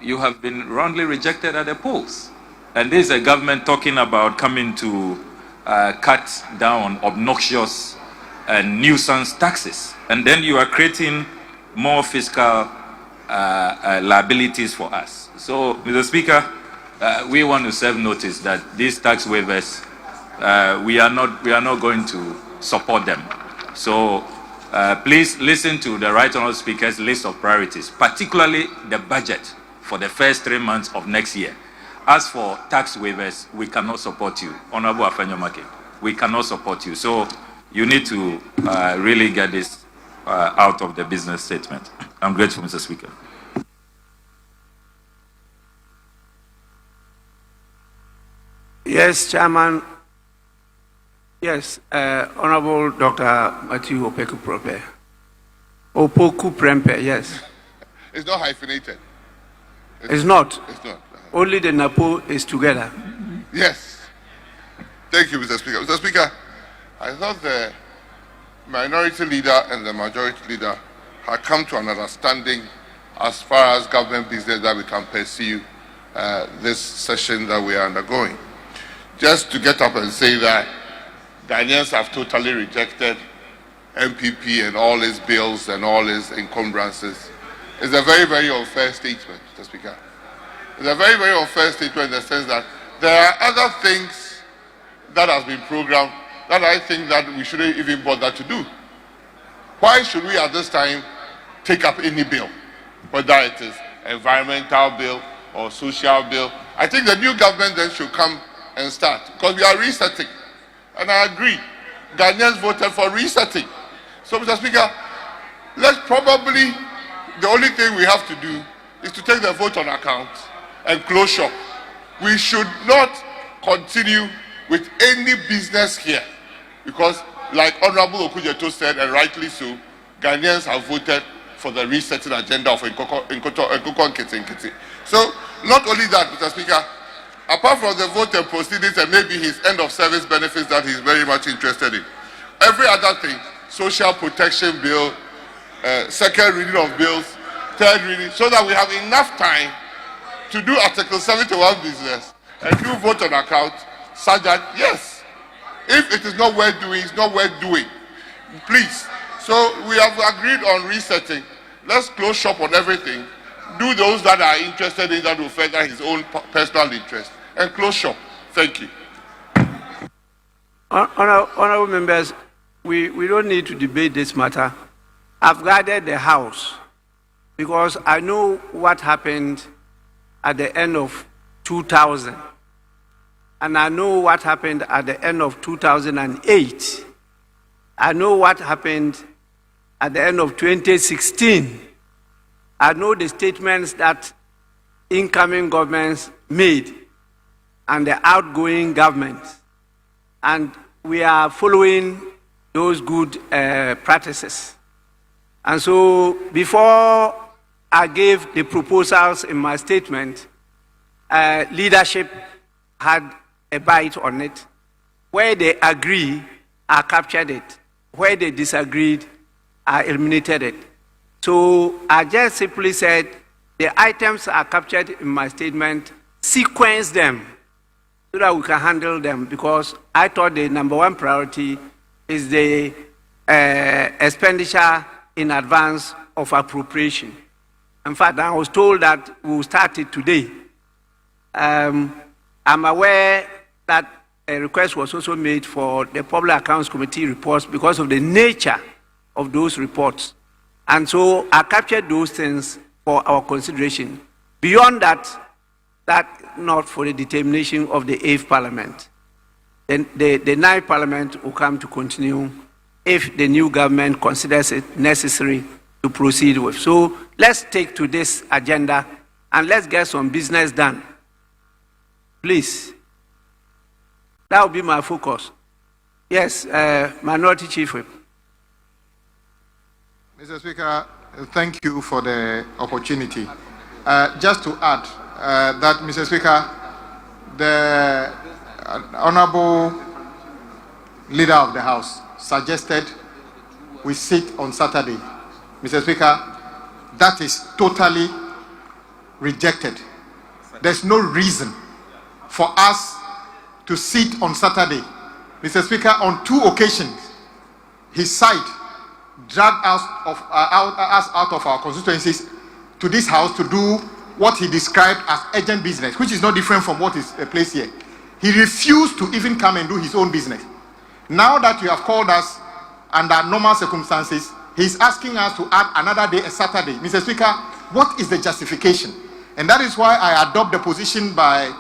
you have been roundly rejected at the polls? And this is a government talking about coming to cut down obnoxious and nuisance taxes. And then you are creating more fiscal liabilities for us. So, Mr. Speaker, we want to serve notice that these tax waivers, we are not going to support them. So, Please listen to the Right Honourable Speaker's list of priorities, particularly the budget for the first 3 months of next year. As for tax waivers, we cannot support you. Honourable Afenyo-Markin, we cannot support you. So you need to really get this out of the business statement. I'm grateful, Mr. Speaker. Yes, Chairman. Yes, Honorable Dr. Matthew Opoku-Prempeh. Opoku-Prempeh, yes. It's not hyphenated. It's not. It's not. Only the NAPO is together. Yes. Thank you, Mr. Speaker. Mr. Speaker, I thought the minority leader and the majority leader had come to an understanding as far as government business that we can pursue this session that we are undergoing. Just to get up and say that Ghanaians have totally rejected MPP and all his bills and all his encumbrances is a very, very unfair statement, Mr. Speaker. It's a very, very unfair statement in the sense that there are other things that has been programmed that I think that we shouldn't even bother to do. Why should we at this time take up any bill, whether it is environmental bill or social bill? I think the new government then should come and start, because we are resetting. And I agree, Ghanaians voted for resetting. So, Mr. Speaker, let's probably, the only thing we have to do is to take the vote on account and close shop. We should not continue with any business here, because like Honorable Okudzeto said, and rightly so, Ghanaians have voted for the resetting agenda of Nkoko Nketi. So, not only that, Mr. Speaker, apart from the vote and proceedings and maybe his end of service benefits that he's very much interested in, every other thing, social protection bill, second reading of bills, third reading, so that we have enough time to do Article 71 business and do vote on account, such that, yes, if it is not worth doing, it's not worth doing. Please. So we have agreed on resetting. Let's close shop on everything. Do those that are interested in that will further his own personal interest. And close shop. Thank you. Honorable members, we don't need to debate this matter. I've guided the House because I know what happened at the end of 2000. And I know what happened at the end of 2008. I know what happened at the end of 2016. I know the statements that incoming governments made and the outgoing governments. And we are following those good practices. And so before I gave the proposals in my statement, leadership had a bite on it. Where they agree, I captured it. Where they disagreed, I eliminated it. So I just simply said the items are captured in my statement, sequence them so that we can handle them, because I thought the number one priority is the expenditure in advance of appropriation. In fact, I was told that we will start it today. I'm aware that a request was also made for the Public Accounts Committee reports because of the nature of those reports. And so I captured those things for our consideration. Beyond that, not for the determination of the 8th Parliament. Then the 9th Parliament will come to continue if the new government considers it necessary to proceed with. So let's take to this agenda and let's get some business done. Please. That will be my focus. Yes, Minority Chief Whip. Mr. Speaker, thank you for the opportunity. Just to add that, Mr. Speaker, the Honorable Leader of the House suggested we sit on Saturday. Mr. Speaker, that is totally rejected. There's no reason for us to sit on Saturday. Mr. Speaker, on 2 occasions, his side dragged us out of our constituencies to this house to do what he described as urgent business, which is not different from what is placed here. He refused to even come and do his own business. Now that you have called us under normal circumstances, he's asking us to add another day, a Saturday. Mr. Speaker, what is the justification? And that is why I adopt the position by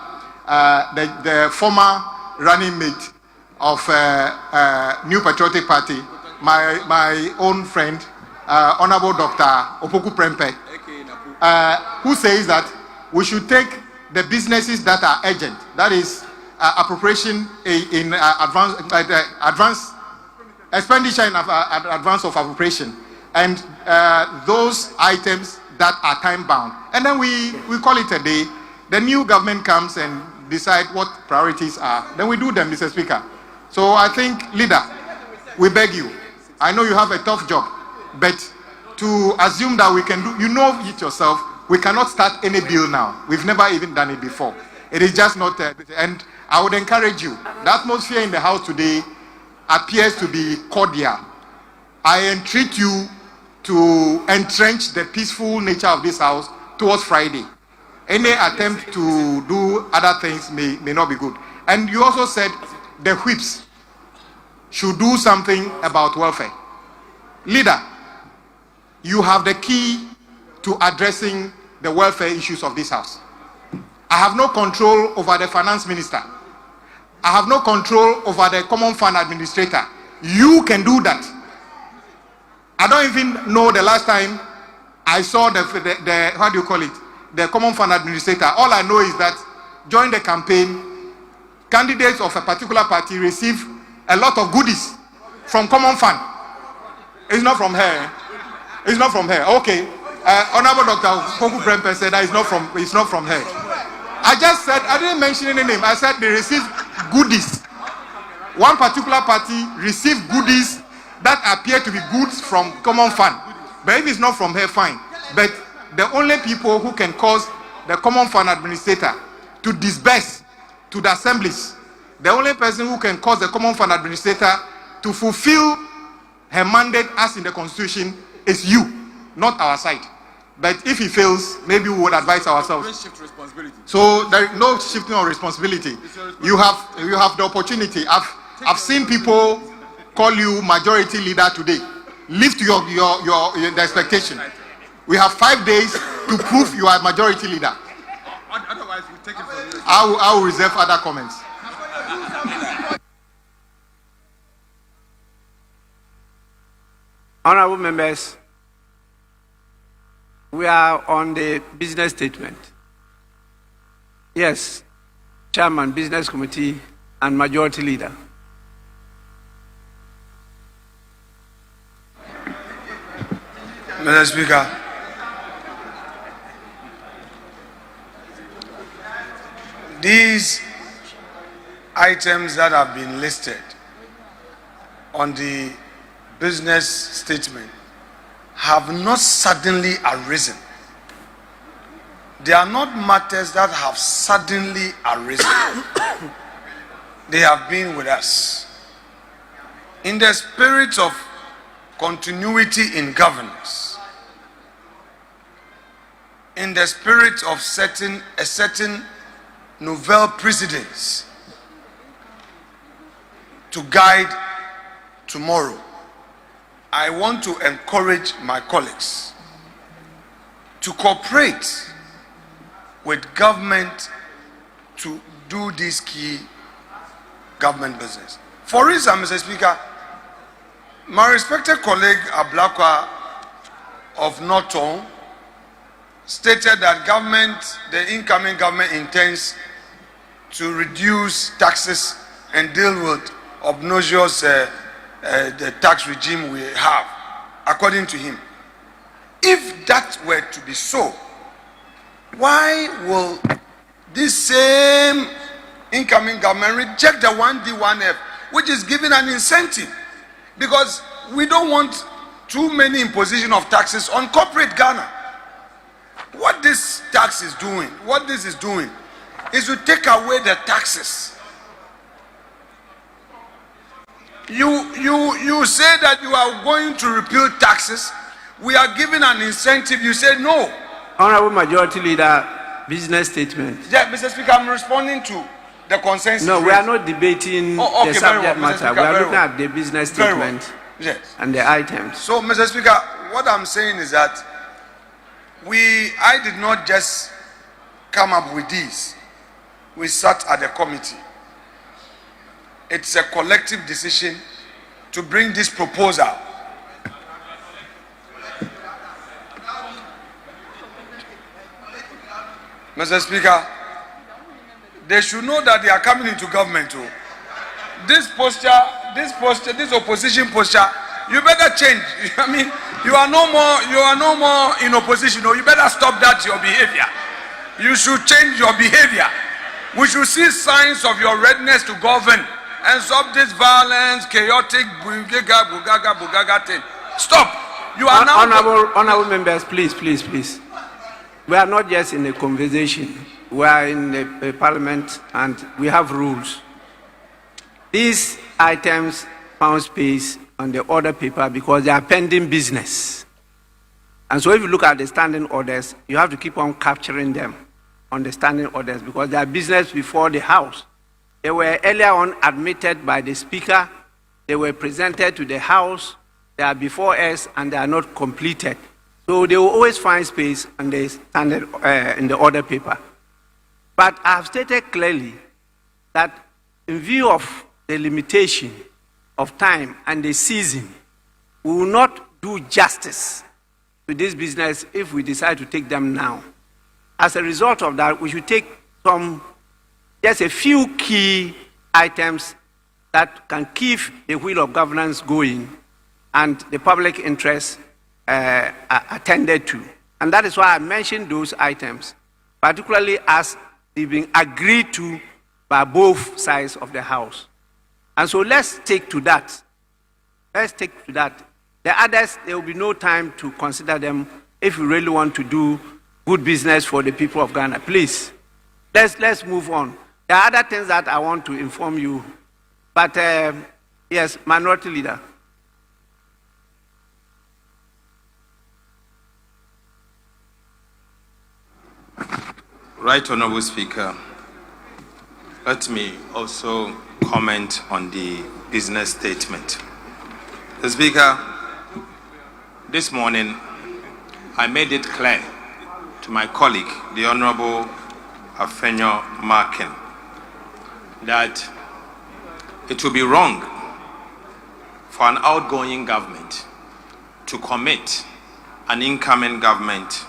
the former running mate of New Patriotic Party, my own friend, Honorable Dr. Opoku Prempeh, who says that we should take the businesses that are urgent, that is appropriation in advance expenditure in advance of appropriation, and those items that are time bound, and then we call it a day. The new government comes and decide what priorities are, then we do them, Mr. Speaker. So I think, leader, we beg you, I know you have a tough job, but to assume that we can do, you know it yourself, we cannot start any bill now. We've never even done it before. It is just not, and I would encourage you, the atmosphere in the House today appears to be cordial. I entreat you to entrench the peaceful nature of this House towards Friday. Any attempt to do other things may not be good. And you also said the whips should do something about welfare. Leader, you have the key to addressing the welfare issues of this House. I have no control over the finance minister. I have no control over the common fund administrator. You can do that. I don't even know the last time I saw the how do you call it, the common fund administrator. All I know is that during the campaign, candidates of a particular party receive a lot of goodies from common fund. It's not from her. It's not from her. Okay. Honorable Dr. Opoku Prempeh said that it's not from her. I just said, I didn't mention any name. I said they receive goodies. One particular party received goodies that appear to be goods from common fund. But if it's not from her, fine. But the only people who can cause the common fund administrator to disburse to the assemblies, the only person who can cause the common fund administrator to fulfill her mandate as in the constitution is you, not our side. But if he fails, maybe we would advise ourselves. So there is no shifting of responsibility. You have the opportunity. I've seen people call you majority leader today. Lift your the expectation. We have 5 days to prove you are majority leader. Otherwise, we take it from you. I will reserve other comments. Honorable members, we are on the business statement. Yes, Chairman, Business Committee, and Majority Leader. Mr. Speaker, these items that have been listed on the business statement have not suddenly arisen. They are not matters that have suddenly arisen. They have been with us. In the spirit of continuity in governance, in the spirit of setting a certain novel precedence to guide tomorrow, I want to encourage my colleagues to cooperate with government to do this key government business. For instance, Mr. Speaker, my respected colleague Ablakwa of Norton stated that the incoming government intends to reduce taxes and deal with obnoxious the tax regime we have, according to him. If that were to be so, why will this same incoming government reject the 1D, 1F, which is giving an incentive? Because we don't want too many imposition of taxes on corporate Ghana. What this tax is doing, what this is doing, is to take away the taxes. You say that you are going to repeal taxes. We are giving an incentive. You say no. Honorable Majority Leader, business statement. Yeah, Mr. Speaker, I'm responding to the consensus. No, we are not debating the subject matter. We are looking at the business statement. Yes. and the items. So, Mr. Speaker, what I'm saying is that I did not just come up with these. We sat at the committee. It's a collective decision to bring this proposal. Mr. Speaker, they should know that they are coming into government too. This opposition posture, you better change. I mean, you are no more in opposition. You better stop that your behavior. You should change your behavior. We should see signs of your readiness to govern and stop this violence, chaotic, bugaga thing. Stop. You are now. Honorable members, please. We are not just in a conversation. We are in a parliament and we have rules. These items found space on the order paper because they are pending business. And so if you look at the standing orders, you have to keep on capturing them on the standing orders because they are business before the House. They were earlier on admitted by the Speaker. They were presented to the House. They are before us and they are not completed. So they will always find space on the standard in the order paper. But I have stated clearly that in view of the limitation of time and the season, we will not do justice to this business if we decide to take them now. As a result of that, we should take just a few key items that can keep the wheel of governance going and the public interest attended to. And that is why I mentioned those items, particularly as they've been agreed to by both sides of the House. And so let's take to that. The others, there will be no time to consider them if we really want to do good business for the people of Ghana. Please, let's move on. There are other things that I want to inform you. But yes, Minority Leader. Right Honourable Speaker, let me also comment on the business statement. The Speaker, this morning I made it clear to my colleague, the Honourable Afenyo Markin, that it would be wrong for an outgoing government to commit an incoming government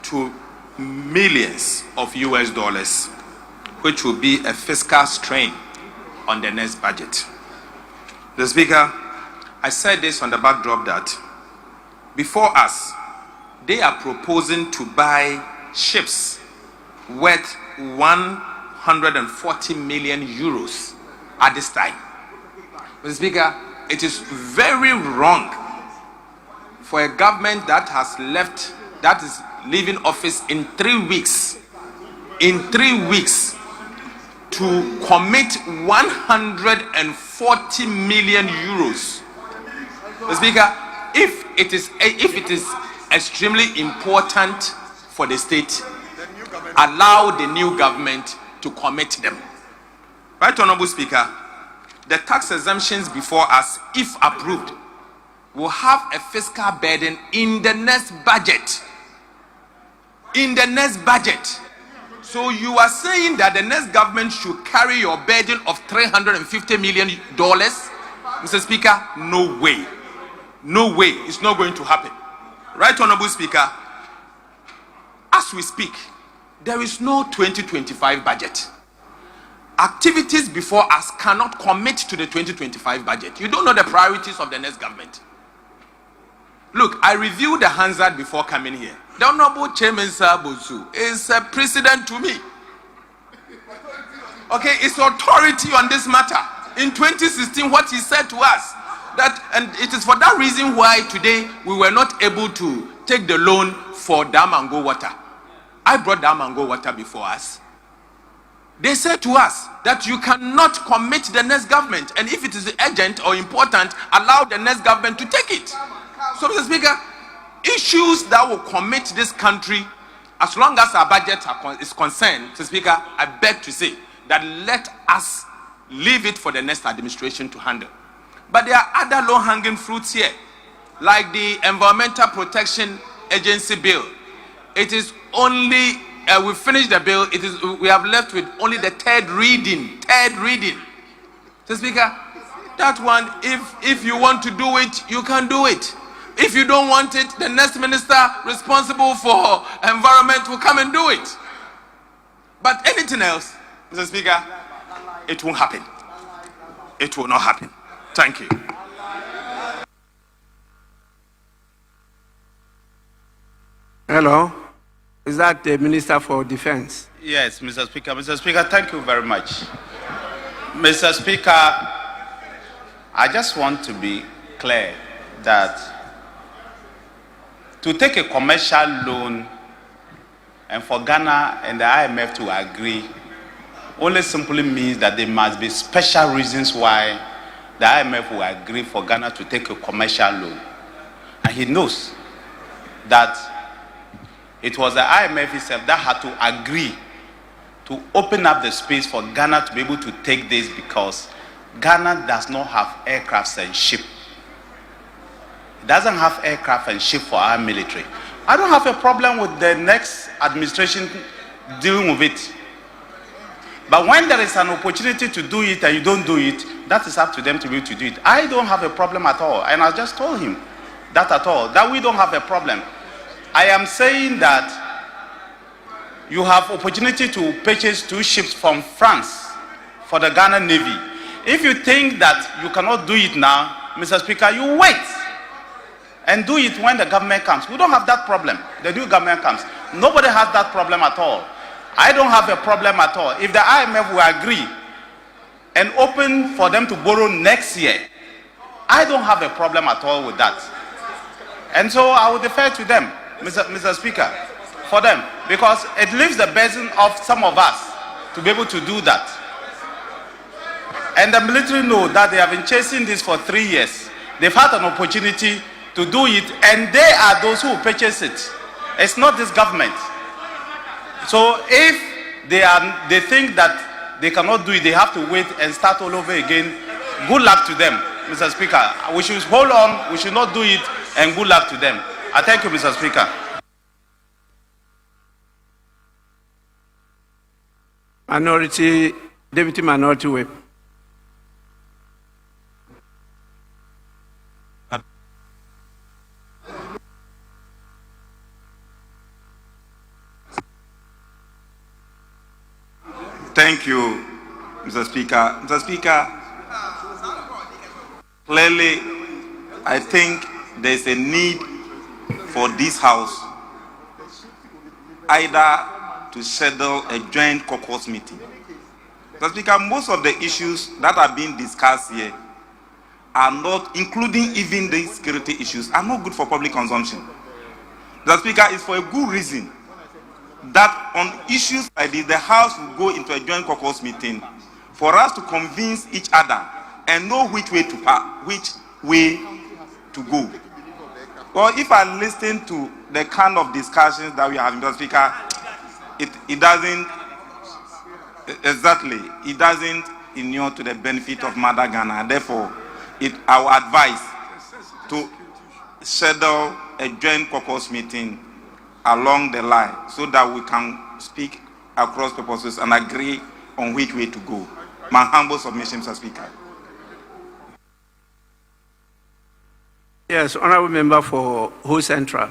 to millions of US dollars, which will be a fiscal strain on the next budget. The Speaker, I said this on the backdrop that before us, they are proposing to buy ships worth 140 million euros at this time. Mr. Speaker, it is very wrong for a government that is leaving office in 3 weeks, to commit 140 million euros. Mr. Speaker, if it is extremely important for the state, allow the new government to commit them. Right, Honourable Speaker, the tax exemptions before us, if approved, will have a fiscal burden in the next budget. So you are saying that the next government should carry your burden of $350 million? Mr. Speaker, no way. No way. It's not going to happen. Right, Honourable Speaker, as we speak, there is no 2025 budget. Activities before us cannot commit to the 2025 budget. You don't know the priorities of the next government. Look, I reviewed the Hansard before coming here. The Honorable Chairman Bozu is a precedent to me. Okay, it's authority on this matter. In 2016, what he said to us, and it is for that reason why today we were not able to take the loan for Damango water. I brought Damango water before us. They said to us that you cannot commit the next government, and if it is urgent or important, allow the next government to take it. So, Mr. Speaker, issues that will commit this country, as long as our budget is concerned, Mr. Speaker, I beg to say that let us leave it for the next administration to handle. But there are other low-hanging fruits here, like the Environmental Protection Agency bill. It is only, we finished the bill, we have left with only the third reading. So Speaker, that one, if you want to do it, you can do it. If you don't want it, the next minister responsible for environment will come and do it. But anything else, Mr. Speaker, it won't happen. It will not happen. Thank you. Hello, is that the Minister for Defense? Yes, Mr. Speaker. Mr. Speaker, thank you very much. Mr. Speaker, I just want to be clear that to take a commercial loan and for Ghana and the IMF to agree only simply means that there must be special reasons why the IMF will agree for Ghana to take a commercial loan. And he knows that it was the IMF itself that had to agree to open up the space for Ghana to be able to take this because Ghana does not have aircrafts and ship. It doesn't have aircraft and ship for our military. I don't have a problem with the next administration dealing with it. But when there is an opportunity to do it and you don't do it, that is up to them to be able to do it. I don't have a problem at all. And I just told him that at all, that we don't have a problem. I am saying that you have opportunity to purchase 2 ships from France for the Ghana Navy. If you think that you cannot do it now, Mr. Speaker, you wait and do it when the government comes. We don't have that problem. The new government comes. Nobody has that problem at all. I don't have a problem at all. If the IMF will agree and open for them to borrow next year, I don't have a problem at all with that. And so I will defer to them, Mr. Speaker, for them, because it leaves the burden of some of us to be able to do that. And the military know that they have been chasing this for 3 years. They've had an opportunity to do it, and they are those who purchase it. It's not this government. So if they think that they cannot do it, they have to wait and start all over again. Good luck to them, Mr. Speaker. We should hold on, we should not do it, and good luck to them. I thank you, Mr. Speaker. Deputy Minority Whip. Thank you, Mr. Speaker. Mr. Speaker, clearly, I think there's a need for this House either to schedule a joint caucus meeting. Mr. Speaker, most of the issues that are being discussed here are not, including even the security issues, are not good for public consumption. Mr. Speaker, it's for a good reason that on issues like this, the House will go into a joint caucus meeting for us to convince each other and know which way to go. Well, if I listen to the kind of discussions that we are having, Mr. Speaker, it doesn't inure to the benefit of Mother Ghana. Therefore, I will advise to schedule a joint caucus meeting along the line so that we can speak across purposes and agree on which way to go. My humble submission, Mr. Speaker. Yes, Honourable Member for Ho Central.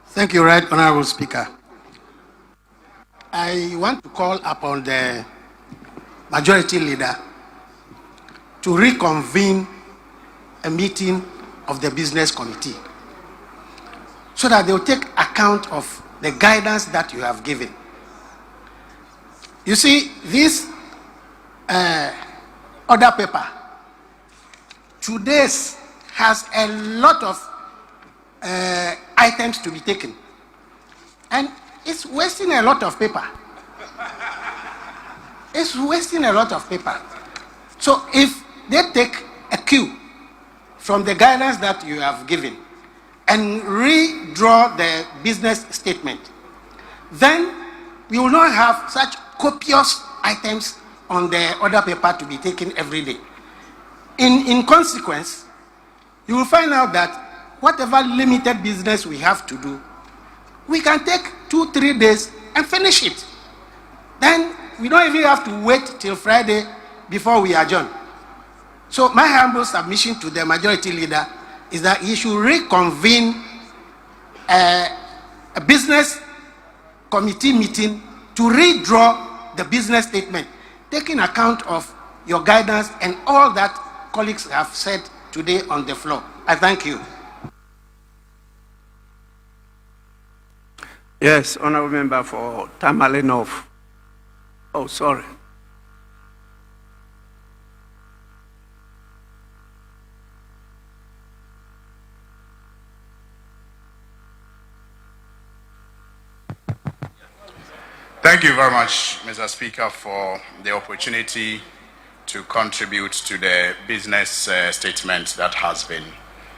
Thank you, Right Honourable Speaker. I want to call upon the Majority Leader to reconvene a meeting of the Business Committee so that they will take account of the guidance that you have given. You see, this order paper, today's has a lot of items to be taken. And it's wasting a lot of paper. It's wasting a lot of paper. So if they take a cue from the guidance that you have given and redraw the business statement, then we will not have such copious items on the order paper to be taken every day. in consequence, you will find out that whatever limited business we have to do, we can take 2-3 days and finish it. Then we don't even have to wait till Friday before we adjourn. So my humble submission to the majority leader is that he should reconvene a business committee meeting to redraw the business statement, taking account of your guidance and all that colleagues have said today on the floor. I thank you. Yes, Honorable Member for Tamale North. Oh, sorry. Thank you very much, Mr. Speaker, for the opportunity to contribute to the business statement that has been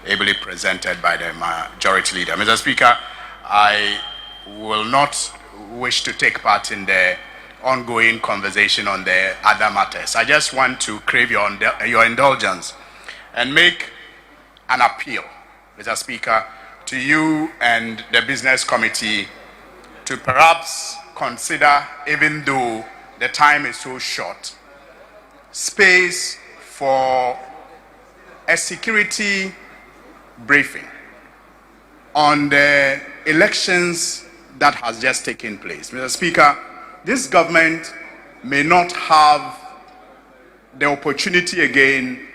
ably presented by the majority leader. Mr. Speaker, I will not wish to take part in the ongoing conversation on the other matters. I just want to crave your indulgence and make an appeal, Mr. Speaker, to you and the business committee to perhaps consider, even though the time is so short, space for a security briefing on the elections that has just taken place. Mr. Speaker, this government may not have the opportunity again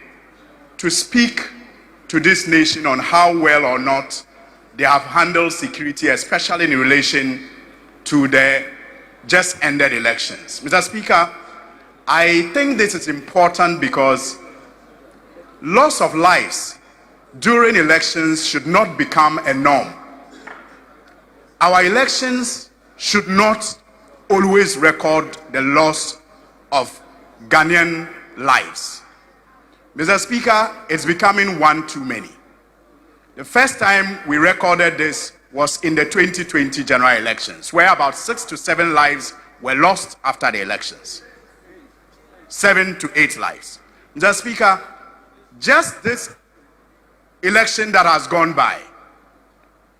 to speak to this nation on how well or not they have handled security, especially in relation to the just ended elections. Mr. Speaker, I think this is important because loss of lives during elections should not become a norm. Our elections should not always record the loss of Ghanaian lives. Mr. Speaker, it's becoming one too many. The first time we recorded this was in the 2020 general elections, where about 6 to 7 lives were lost after the elections. 7 to 8 lives. Mr. Speaker, just this election that has gone by,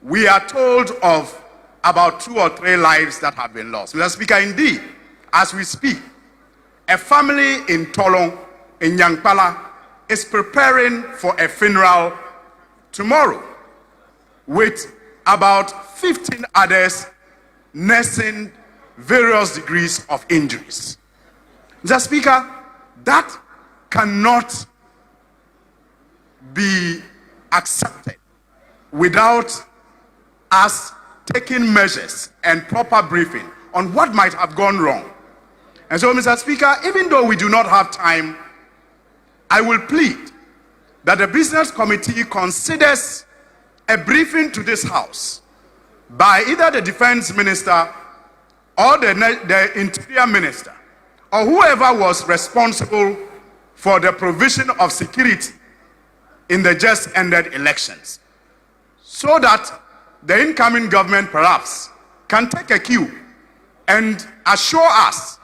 we are told of about 2 or 3 lives that have been lost. Mr. Speaker, indeed, as we speak, a family in Tolong, in Nyankpala, is preparing for a funeral tomorrow with about 15 others nursing various degrees of injuries. Mr. Speaker, that cannot be accepted without us taking measures and proper briefing on what might have gone wrong. And so, Mr. Speaker, even though we do not have time, I will plead that the Business Committee considers a briefing to this House by either the Defense Minister or the Interior Minister or whoever was responsible for the provision of security in the just ended elections, so that the incoming government perhaps can take a cue and assure us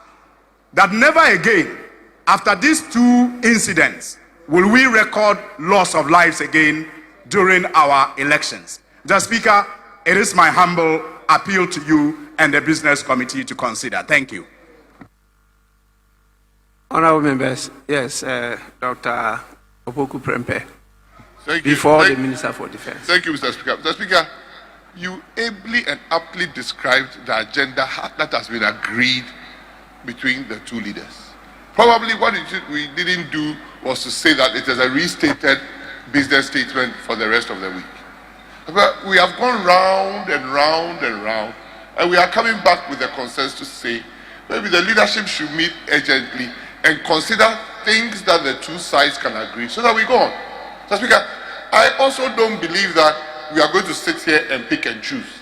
that never again, after these 2 incidents, will we record loss of lives again during our elections. Mr. Speaker, it is my humble appeal to you and the Business Committee to consider. Thank you. Honorable members, yes, Dr. Opoku Prempeh, Thank you. before the Minister for Defense. Thank you, Mr. Speaker. Mr. Speaker, you ably and aptly described the agenda that has been agreed between the 2 leaders. Probably what we didn't do was to say that it is a restated business statement for the rest of the week. But we have gone round and round and round, and we are coming back with a consensus to say maybe the leadership should meet urgently and consider things that the 2 sides can agree so that we go on. Mr. Speaker, I also don't believe that we are going to sit here and pick and choose.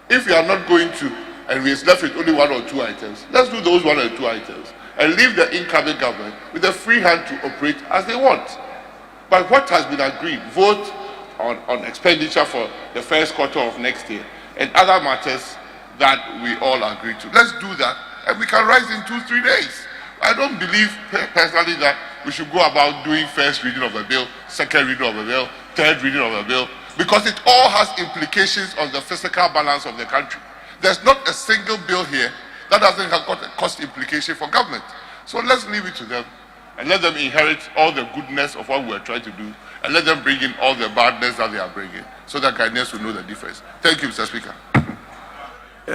If we are not going to, and we are left with only 1 or 2 items, let's do those 1 or 2 items and leave the incoming government with a free hand to operate as they want. But what has been agreed, vote on expenditure for the first quarter of next year and other matters that we all agree to. Let's do that and we can rise in 2-3 days. I don't believe personally that we should go about doing first reading of a bill, second reading of a bill, third reading of a bill, because it all has implications on the fiscal balance of the country. There's not a single bill here that doesn't have got a cost implication for government. So let's leave it to them and let them inherit all the goodness of what we're trying to do, and let them bring in all the badness that they are bringing, so that Ghanaians will know the difference. Thank you, Mr. Speaker.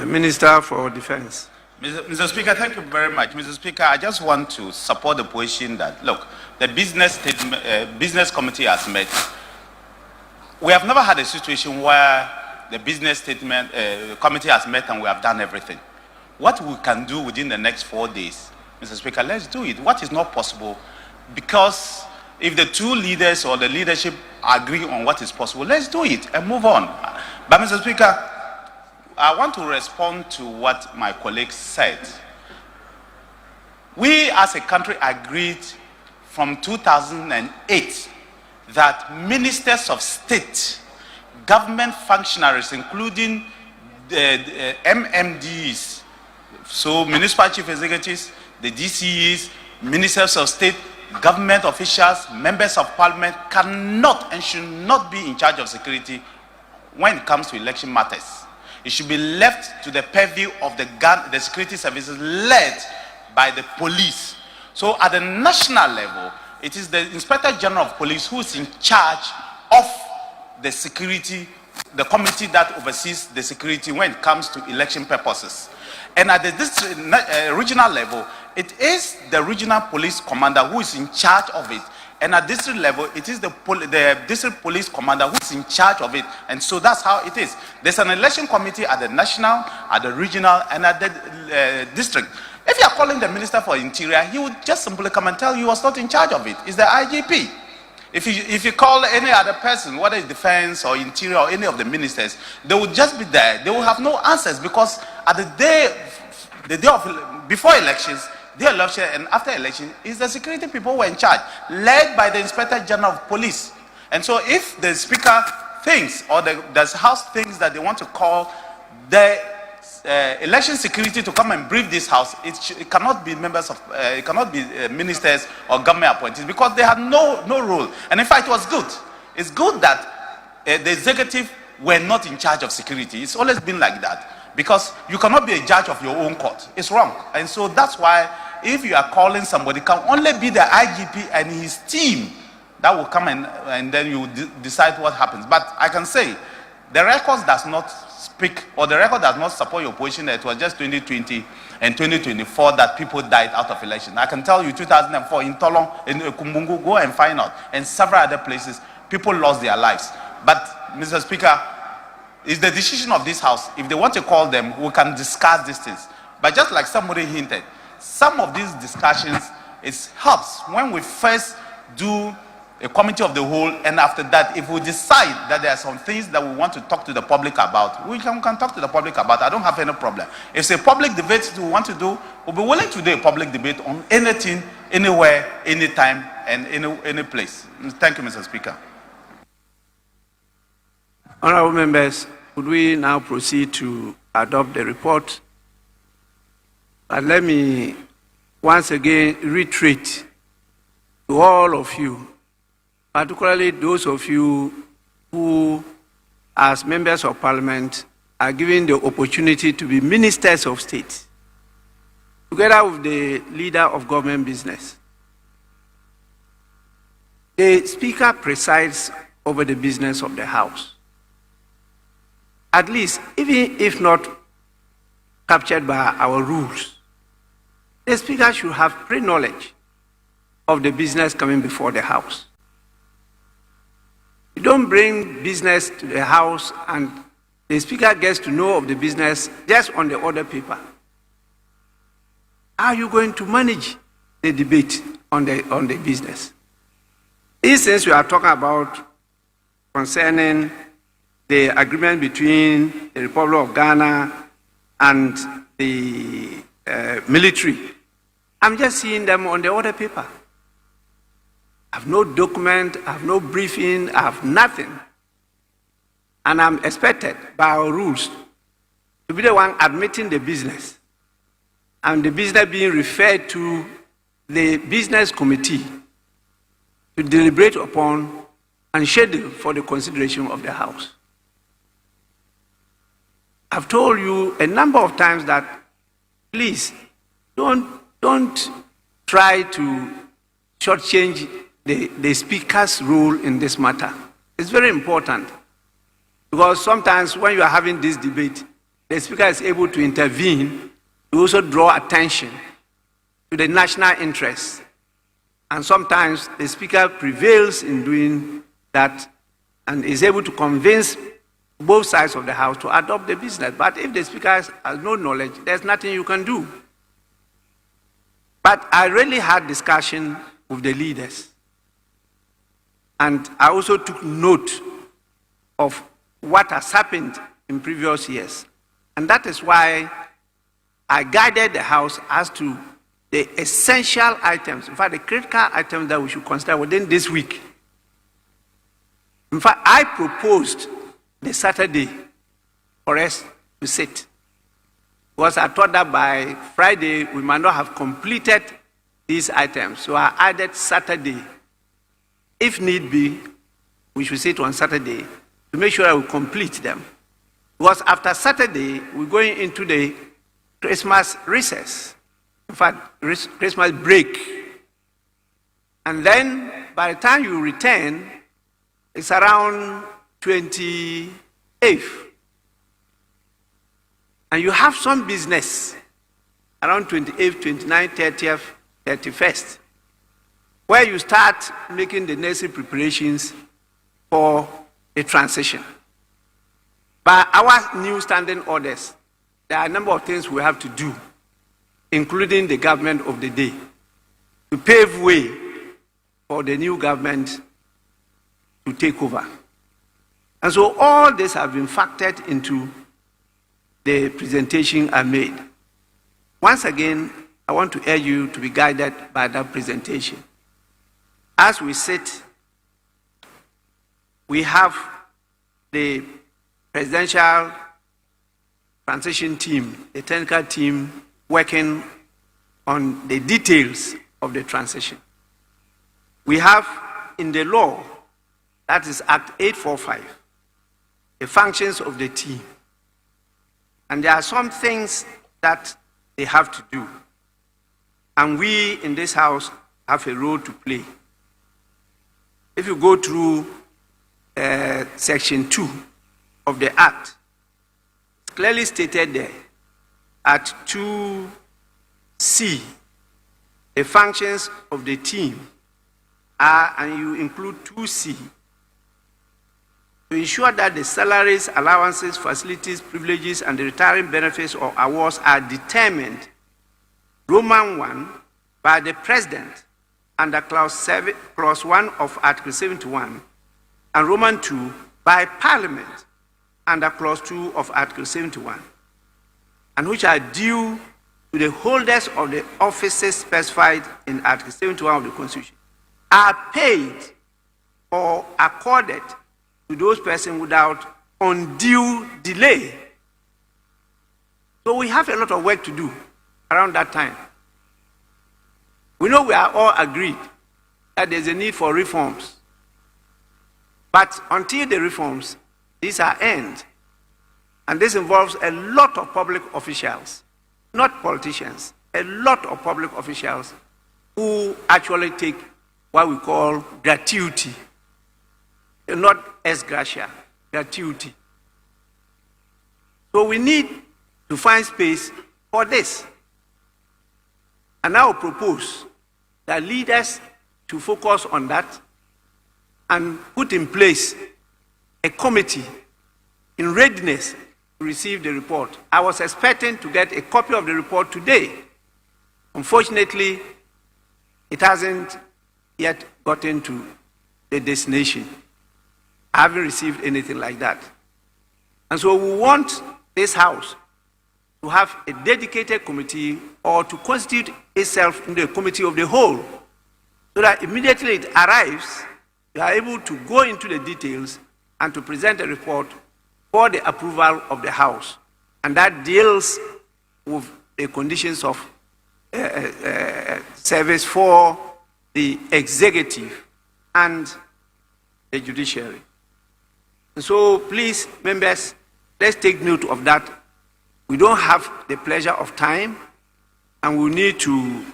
Minister for Defense. Mr. Speaker, thank you very much. Mr. Speaker, I just want to support the position that, look, the business committee has met. We have never had a situation where the business committee has met and we have done everything. What we can do within the next 4 days, Mr. Speaker, let's do it. What is not possible, because if the two leaders or the leadership agree on what is possible, let's do it and move on. But Mr. Speaker, I want to respond to what my colleague said. We as a country agreed from 2008 that ministers of state, government functionaries, including the MMDs, so municipal chief executives, the DCEs, ministers of state, government officials, members of parliament cannot and should not be in charge of security when it comes to election matters. It should be left to the purview of the security services led by the police. So at the national level, it is the Inspector General of Police who is in charge of the security, the committee that oversees the security when it comes to election purposes. And at the regional level, it is the regional police commander who is in charge of it. And at district level, it is the district police commander who is in charge of it. And so that's how it is. There's an election committee at the national, at the regional, and at the district. If you are calling the Minister for Interior, he would just simply come and tell you he was not in charge of it. It's the IGP. If you call any other person, whether it's defense or interior or any of the ministers, they will just be there. They will have no answers, because at the day of before elections, the election and after election, is the security people who were in charge, led by the Inspector General of Police. And so if the Speaker thinks, or the House thinks that they want to call the election security to come and brief this House, it cannot be members of, it cannot be ministers or government appointees, because they have no role. And in fact, it was good. It's good that the executive were not in charge of security. It's always been like that, because you cannot be a judge of your own court. It's wrong. And so that's why, if you are calling somebody, it can only be the IGP and his team that will come and then you decide what happens. But I can say the record does not speak, or the record does not support your position that it was just 2020 and 2024 that people died out of election. I can tell you 2004 in Tolong, in Kumbungu, go and find out, and several other places, people lost their lives. But Mr. Speaker, it's the decision of this House. If they want to call them, we can discuss these things. But just like somebody hinted, some of these discussions, it helps when we first do a committee of the whole, and after that, if we decide that there are some things that we want to talk to the public about, we can talk to the public about. I don't have any problem. If it's a public debate we want to do, we'll be willing to do a public debate on anything, anywhere, anytime, and any place. Thank you, Mr. Speaker. Honorable members, would we now proceed to adopt the report? And let me once again reiterate to all of you, particularly those of you who, as members of parliament, are given the opportunity to be ministers of state, together with the leader of government business. The Speaker presides over the business of the House. At least, even if not captured by our rules, the Speaker should have pre-knowledge of the business coming before the House. You don't bring business to the House and the Speaker gets to know of the business just on the order paper. How are you going to manage the debate on the business? These things we are talking about concerning the agreement between the Republic of Ghana and the military, I'm just seeing them on the order paper. I have no document, I have no briefing, I have nothing. And I'm expected by our rules to be the one admitting the business, and the business being referred to the business committee to deliberate upon and schedule for the consideration of the House. I've told you a number of times that please don't try to shortchange the Speaker's role in this matter. It's very important because sometimes when you are having this debate, the Speaker is able to intervene to also draw attention to the national interest. And sometimes the Speaker prevails in doing that and is able to convince both sides of the House to adopt the business. But if the Speaker has no knowledge, there's nothing you can do. But I really had discussion with the leaders. And I also took note of what has happened in previous years. And that is why I guided the House as to the essential items, in fact, the critical items that we should consider within this week. In fact, I proposed the Saturday for us to sit, because I thought that by Friday we might not have completed these items. So I added Saturday. If need be, we should sit on Saturday to make sure that we complete them. Because after Saturday, we're going into the Christmas recess. In fact, Christmas break. And then by the time you return, it's around 28th. And you have some business around 28th, 29th, 30th, 31st, where you start making the necessary preparations for the transition. By our new standing orders, there are a number of things we have to do, including the government of the day, to pave way for the new government to take over. And so all this have been factored into the presentation I made. Once again, I want to urge you to be guided by that presentation. As we sit, we have the presidential transition team, the technical team, working on the details of the transition. We have in the law, that is Act 845, the functions of the team. And there are some things that they have to do. And we in this House have a role to play. If you go through Section 2 of the Act, it's clearly stated there, at 2C, the functions of the team are, and you include 2C, to ensure that the salaries, allowances, facilities, privileges, and the retiring benefits or awards are determined, Roman 1, by the President under Clause 1 of Article 71, and Roman 2 by Parliament under Clause 2 of Article 71, and which are due to the holders of the offices specified in Article 71 of the Constitution, are paid or accorded to those persons without undue delay. So we have a lot of work to do around that time. We know we are all agreed that there's a need for reforms. But until the reforms, these are end. And this involves a lot of public officials, not politicians, a lot of public officials who actually take what we call gratuity, not ex gratia, gratuity. So we need to find space for this. And I will propose that leaders to focus on that and put in place a committee in readiness to receive the report. I was expecting to get a copy of the report today. Unfortunately, it hasn't yet gotten to the destination. I haven't received anything like that. And so we want this House to have a dedicated committee or to constitute itself into a committee of the whole, so that immediately it arrives, you are able to go into the details and to present a report for the approval of the House. And that deals with the conditions of service for the executive and the judiciary. And so please, members, let's take note of that. We don't have the pleasure of time, and we need to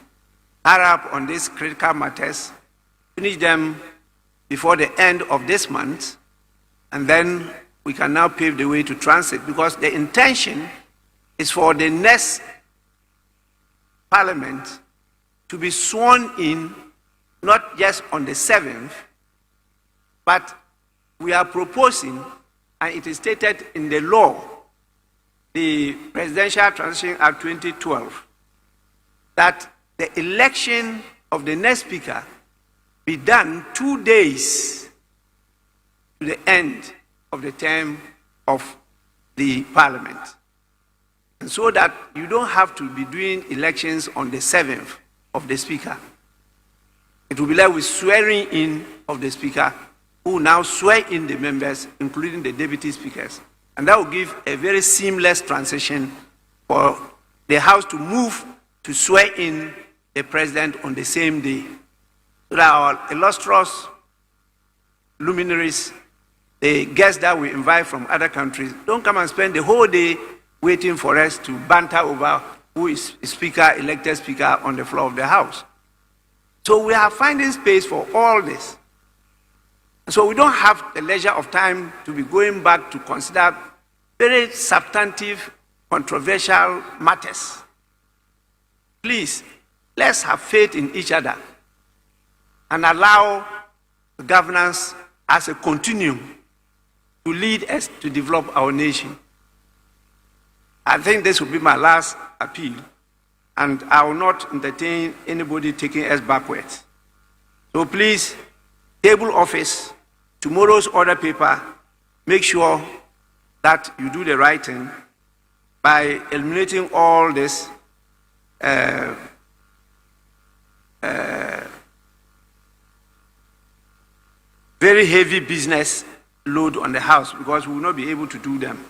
hurry up on these critical matters, finish them before the end of this month, and then we can now pave the way to transit, because the intention is for the next Parliament to be sworn in not just on the 7th, but we are proposing, and it is stated in the law, the Presidential Transition Act 2012, that the election of the next speaker be done 2 days to the end of the term of the Parliament. And so that you don't have to be doing elections on the 7th of the speaker. It will be like with swearing in of the speaker, who now swear in the members, including the deputy speakers. And that will give a very seamless transition for the House to move to swear in the president on the same day. So that our illustrious luminaries, the guests that we invite from other countries, don't come and spend the whole day waiting for us to banter over who is speaker, elected speaker on the floor of the House. So we are finding space for all this. So we don't have the leisure of time to be going back to consider very substantive, controversial matters. Please, let's have faith in each other and allow the governance as a continuum to lead us to develop our nation. I think this will be my last appeal, and I will not entertain anybody taking us backwards. So please, table office, tomorrow's order paper, make sure that you do the right thing by eliminating all this very heavy business load on the House, because we will not be able to do them.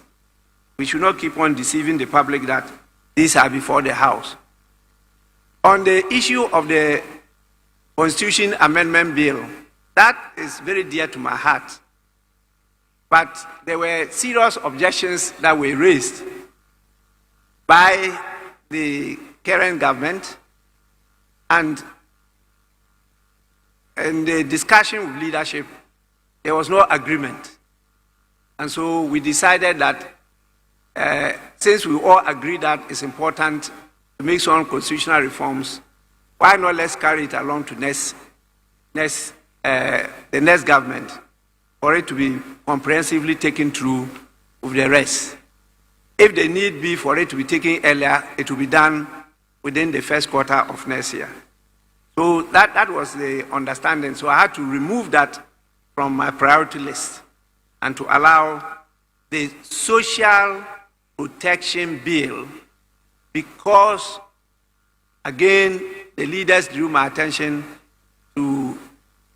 We should not keep on deceiving the public that these are before the House. On the issue of the Constitution Amendment Bill, that is very dear to my heart. But there were serious objections that were raised by the current government, and in the discussion with leadership, there was no agreement. And so we decided that since we all agree that it's important to make some constitutional reforms, why not let's carry it along to the next government for it to be comprehensively taken through with the rest. If the need be for it to be taken earlier, it will be done within the first quarter of next year. So that was the understanding. So I had to remove that from my priority list and to allow the social protection bill, because, again, the leaders drew my attention to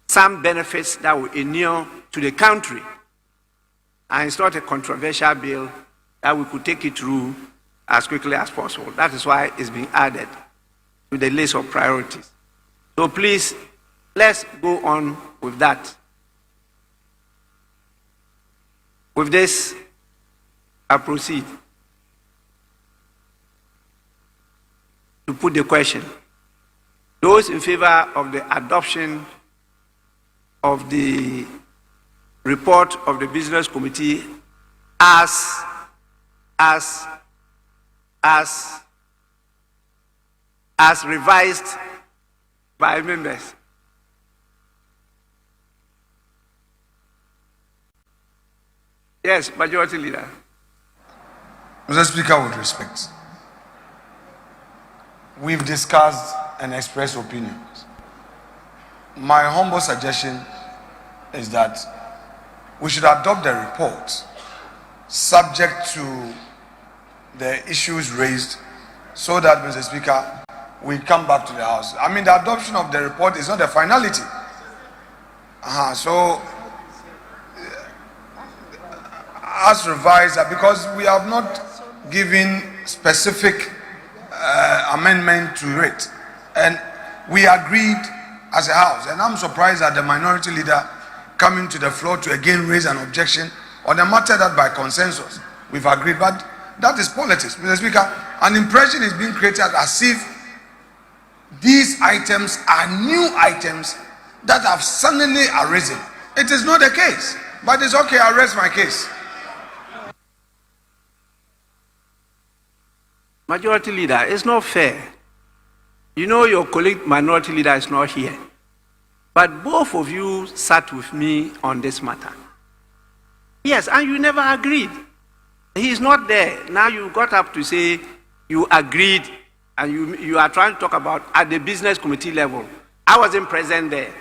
some benefits that will inure to the country. And it's not a controversial bill, that we could take it through as quickly as possible. That is why it's being added to the list of priorities. So please, let's go on with that. With this, I proceed to put the question. Those in favor of the adoption of the report of the Business Committee as revised by members. Yes, Majority Leader. Mr. Speaker, with respect, we've discussed and expressed opinions. My humble suggestion is that we should adopt the report subject to the issues raised, so that, Mr. Speaker, we come back to the House. I mean, the adoption of the report is not a finality. So, as revised, because we have not given specific amendment to it, and we agreed as a house. And I'm surprised that the minority leader coming to the floor to again raise an objection on a matter that by consensus we've agreed. But that is politics, Mr. Speaker. An impression is being created as if these items are new items that have suddenly arisen. It is not the case. But it's okay, I'll rest my case. Majority Leader, it's not fair. You know your colleague Minority Leader is not here. But both of you sat with me on this matter. Yes, and you never agreed. He is not there. Now you got up to say you agreed and you are trying to talk about at the business committee level. I wasn't present there.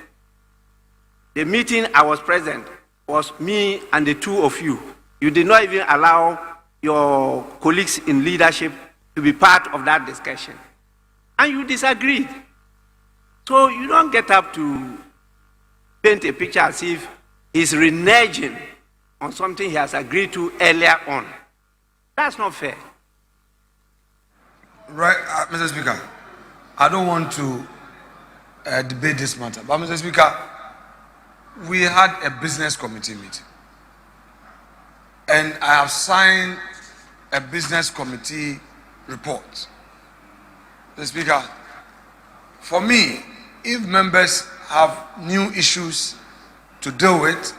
The meeting I was present was me and the two of you. You did not even allow your colleagues in leadership to be part of that discussion. And you disagreed. So you don't get up to paint a picture as if he's reneging on something he has agreed to earlier on. That's not fair. Right, Mr. Speaker, I don't want to debate this matter, but Mr. Speaker, we had a business committee meeting, and I have signed a business committee report. Mr. Speaker, for me, if members have new issues to deal with,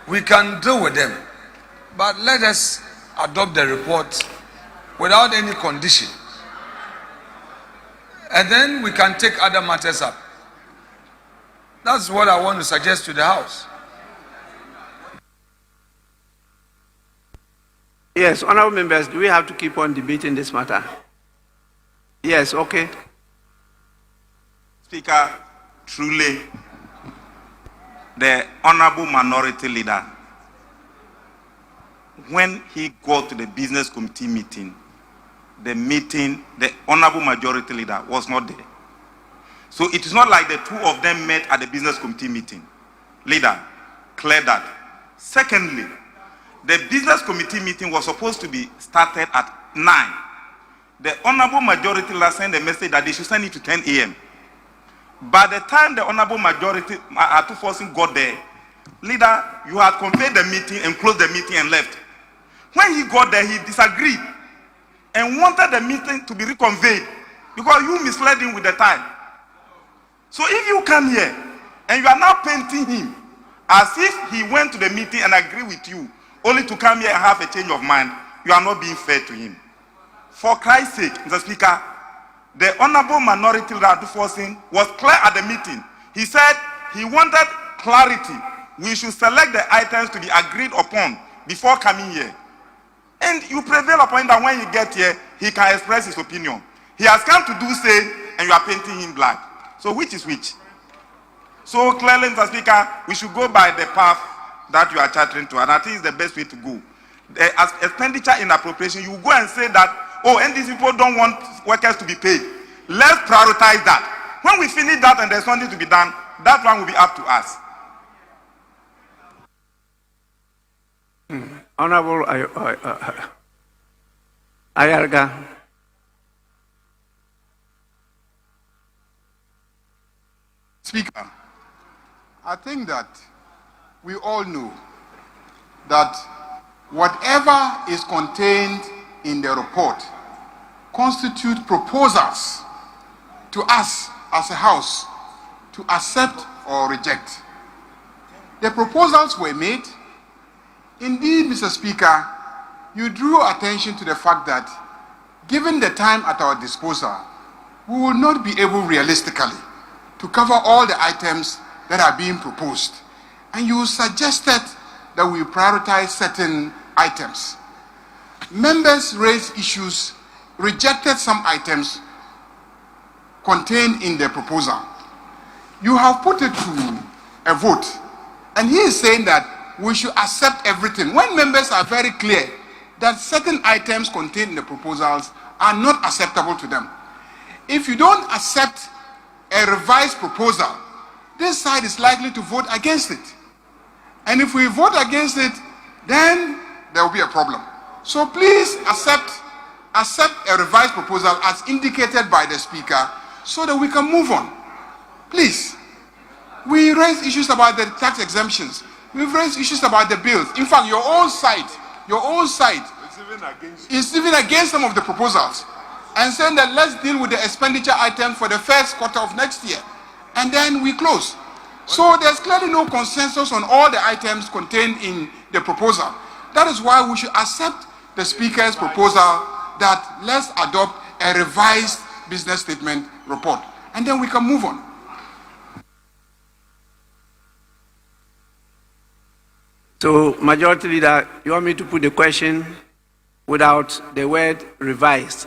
we can deal with them. But let us adopt the report without any condition. And then we can take other matters up. That's what I want to suggest to the House. Yes, honorable members, do we have to keep on debating this matter? Yes, okay. Speaker, truly, the Honorable Minority Leader, when he got to the business committee meeting, the Honorable Majority Leader was not there. So it is not like the two of them met at the business committee meeting. Leader, clear that. Secondly, the business committee meeting was supposed to be started at 9. The Honorable Majority Leader sent a message that they should send it to 10 a.m. By the time the Honorable Majority Atuforsin got there, Leader, you had convened the meeting and closed the meeting and left. When he got there, he disagreed and wanted the meeting to be reconvened because you misled him with the time. So if you come here and you are now painting him as if he went to the meeting and agreed with you, only to come here and have a change of mind, you are not being fair to him. For Christ's sake, Mr. Speaker, the Honorable Minority Leader Atuforsin was clear at the meeting. He said he wanted clarity. We should select the items to be agreed upon before coming here. And you prevail upon that when you get here, he can express his opinion. He has come to do same, and you are painting him black. So which is which? So clearly, Mr. Speaker, we should go by the path that you are chattering to, and I think it's the best way to go. As expenditure in appropriation, you go and say that, oh, and these people don't want workers to be paid. Let's prioritize that. When we finish that and there's something to be done, that one will be up to us. Honorable Ayarga. Speaker, I think that we all know that whatever is contained in the report constitute proposals to us as a House to accept or reject. The proposals were made. Indeed, Mr. Speaker, you drew attention to the fact that given the time at our disposal, we will not be able realistically to cover all the items that are being proposed. And you suggested that we prioritize certain items. Members raised issues, rejected some items contained in the proposal. You have put it to a vote, and he is saying that we should accept everything. When members are very clear that certain items contained in the proposals are not acceptable to them. If you don't accept a revised proposal, this side is likely to vote against it. And if we vote against it, then there will be a problem. So please accept a revised proposal as indicated by the Speaker so that we can move on. Please. We raised issues about the tax exemptions. We've raised issues about the bills. In fact, your own side is even against some of the proposals and saying that let's deal with the expenditure items for the first quarter of next year. And then we close. So there's clearly no consensus on all the items contained in the proposal. That is why we should accept the Speaker's proposal that let's adopt a revised business statement report. And then we can move on. So, Majority Leader, you want me to put the question without the word revised?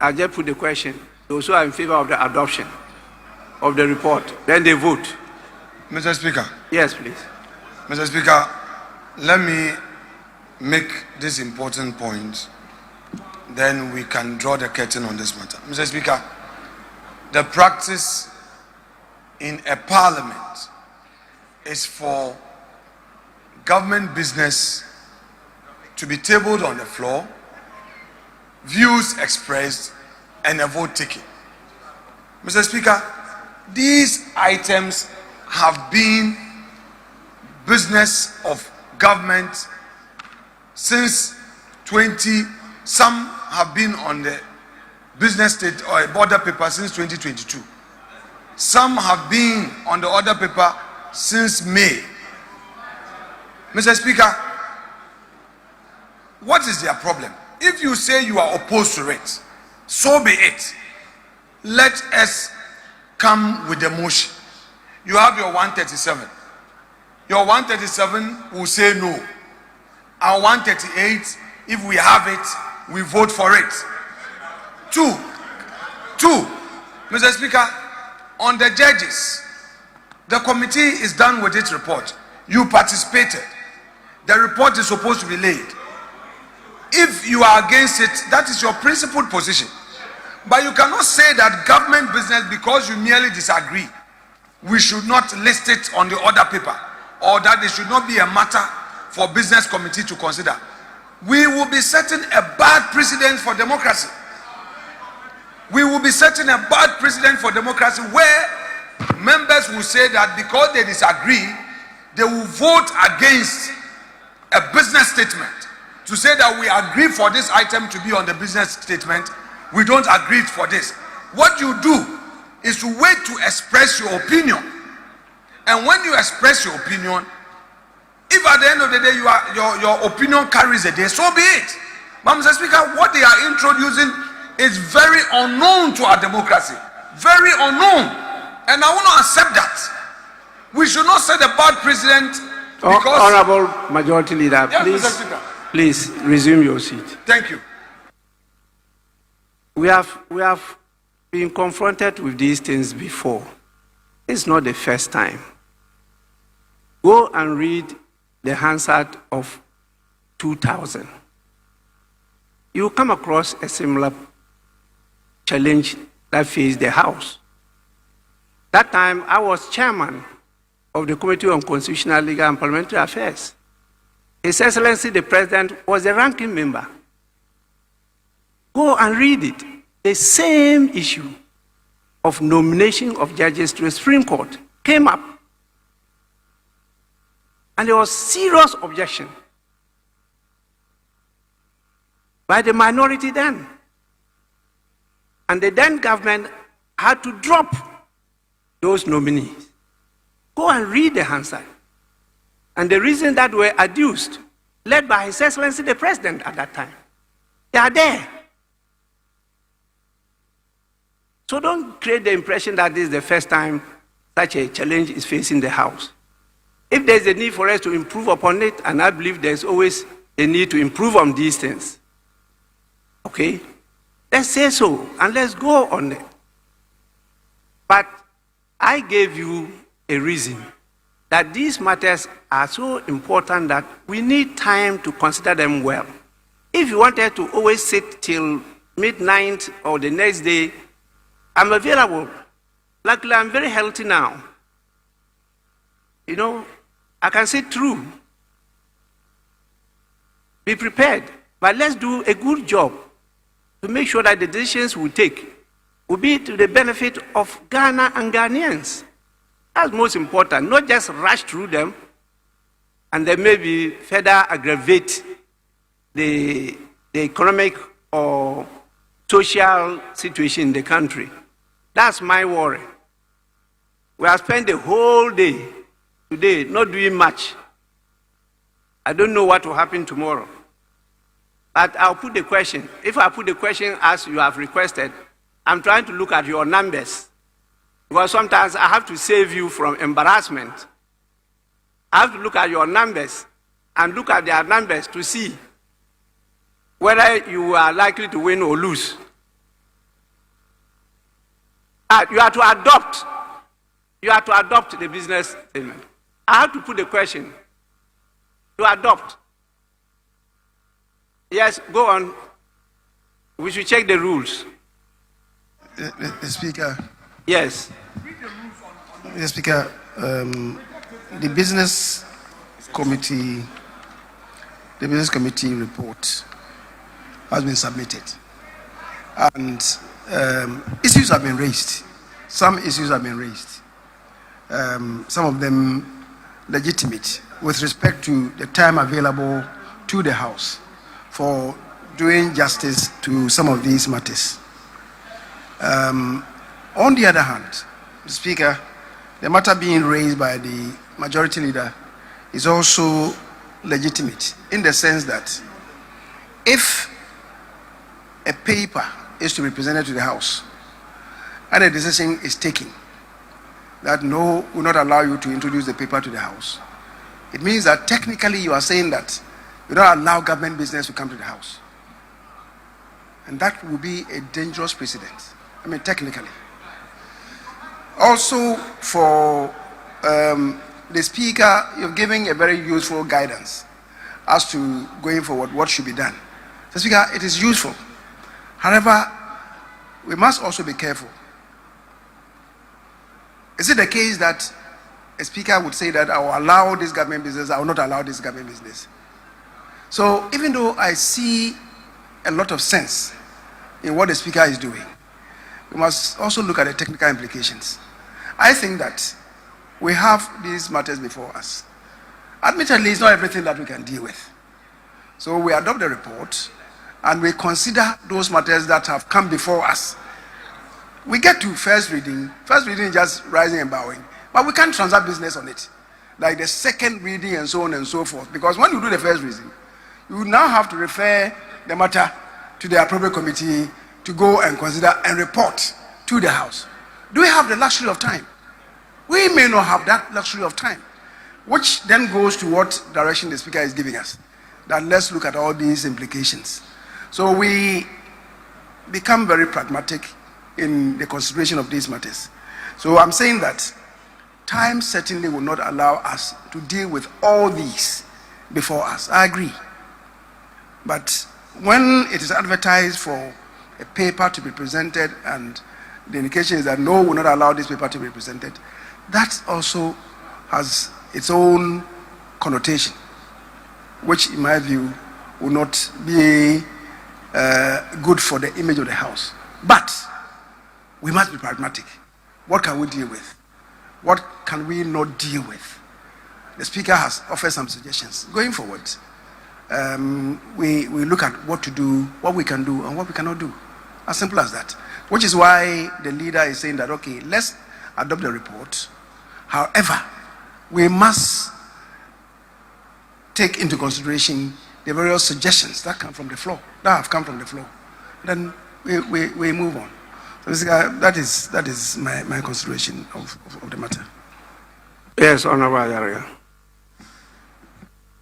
I'll just put the question. Those who are in favor of the adoption of the report, then they vote. Mr. Speaker. Yes, please. Mr. Speaker, let me make this important point. Then we can draw the curtain on this matter. Mr. Speaker, the practice in a parliament is for government business to be tabled on the floor, views expressed, and a vote taken. Mr. Speaker, these items have been business of government since some have been on the business state or border paper since 2022. Some have been on the order paper since May. Mr. Speaker, what is their problem? If you say you are opposed to it, so be it. Let us come with the motion. You have your 137. Your 137 will say no. Our 138, if we have it, we vote for it. Two, Mr. Speaker, on the judges, the committee is done with its report. You participated. The report is supposed to be laid. If you are against it, that is your principled position. But you cannot say that government business, because you merely disagree, we should not list it on the order paper, or that it should not be a matter for business committee to consider. We will be setting a bad precedent for democracy. We will be setting a bad precedent for democracy where members will say that because they disagree, they will vote against a business statement to say that we agree for this item to be on the business statement. We don't agree for this. What you do is to wait to express your opinion. And when you express your opinion, if at the end of the day your opinion carries the day, so be it. But Mr. Speaker, what they are introducing is very unknown to our democracy. Very unknown. And I want to accept that. We should not set a bad precedent because... Honorable Majority Leader, yes, please resume your seat. Thank you. We have been confronted with these things before. It's not the first time. Go and read the Hansard of 2000. You will come across a similar challenge that faced the House. That time, I was chairman of the Committee on Constitutional, Legal and Parliamentary Affairs. His Excellency the President was the ranking member. Go and read it. The same issue of nomination of judges to the Supreme Court came up. And there was serious objection by the minority then. And the then government had to drop those nominees. Go and read the Hansard. And the reason that were adduced, led by His Excellency the President at that time, they are there. So don't create the impression that this is the first time such a challenge is facing the House. If there's a need for us to improve upon it, and I believe there's always a need to improve on these things, okay, let's say so, and let's go on it. But I gave you a reason that these matters are so important that we need time to consider them well. If you wanted to always sit till midnight or the next day, I'm available. Luckily, I'm very healthy now. You know, I can sit through. Be prepared. But let's do a good job to make sure that the decisions we take will be to the benefit of Ghana and Ghanaians. That's most important, not just rush through them and then maybe further aggravate the economic or social situation in the country. That's my worry. We have spent the whole day today not doing much. I don't know what will happen tomorrow. But I'll put the question. If I put the question as you have requested, I'm trying to look at your numbers. Because sometimes I have to save you from embarrassment. I have to look at your numbers and look at their numbers to see whether you are likely to win or lose. You are to adopt the business statement. I have to put the question. To adopt. Yes, go on. We should check the rules. Mr. Speaker. Yes. Mr. Speaker, the business committee report has been submitted, and issues have been raised. Some issues have been raised. Some of them legitimate with respect to the time available to the House for doing justice to some of these matters. On the other hand, Mr. Speaker, the matter being raised by the majority leader is also legitimate in the sense that if a paper is to be presented to the House and a decision is taken that no, will not allow you to introduce the paper to the House, it means that technically you are saying that you don't allow government business to come to the House. And that will be a dangerous precedent. I mean, technically. Also, for the Speaker, you're giving a very useful guidance as to going forward, what should be done. So, Speaker, it is useful. However, we must also be careful. Is it the case that a Speaker would say that I will allow this government business, I will not allow this government business? So, even though I see a lot of sense in what the Speaker is doing, we must also look at the technical implications. I think that we have these matters before us. Admittedly, it's not everything that we can deal with. So we adopt the report and we consider those matters that have come before us. We get to first reading is just rising and bowing, but we can't transact business on it. Like the second reading and so on and so forth. Because when you do the first reading, you now have to refer the matter to the appropriate committee to go and consider and report to the House. Do we have the luxury of time? We may not have that luxury of time, which then goes to what direction the Speaker is giving us. That let's look at all these implications. So we become very pragmatic in the consideration of these matters. So I'm saying that time certainly will not allow us to deal with all these before us. I agree. But when it is advertised for a paper to be presented and the indication is that no, we will not allow this paper to be presented, that also has its own connotation, which in my view will not be good for the image of the House. But we must be pragmatic. What can we deal with? What can we not deal with? The Speaker has offered some suggestions. Going forward, we look at what to do, what we can do, and what we cannot do. As simple as that. Which is why the leader is saying that, okay, let's adopt the report. However, we must take into consideration the various suggestions that come from the floor, that have come from the floor. Then we move on. So that is my consideration of the matter. Yes, Honorable Ayaria.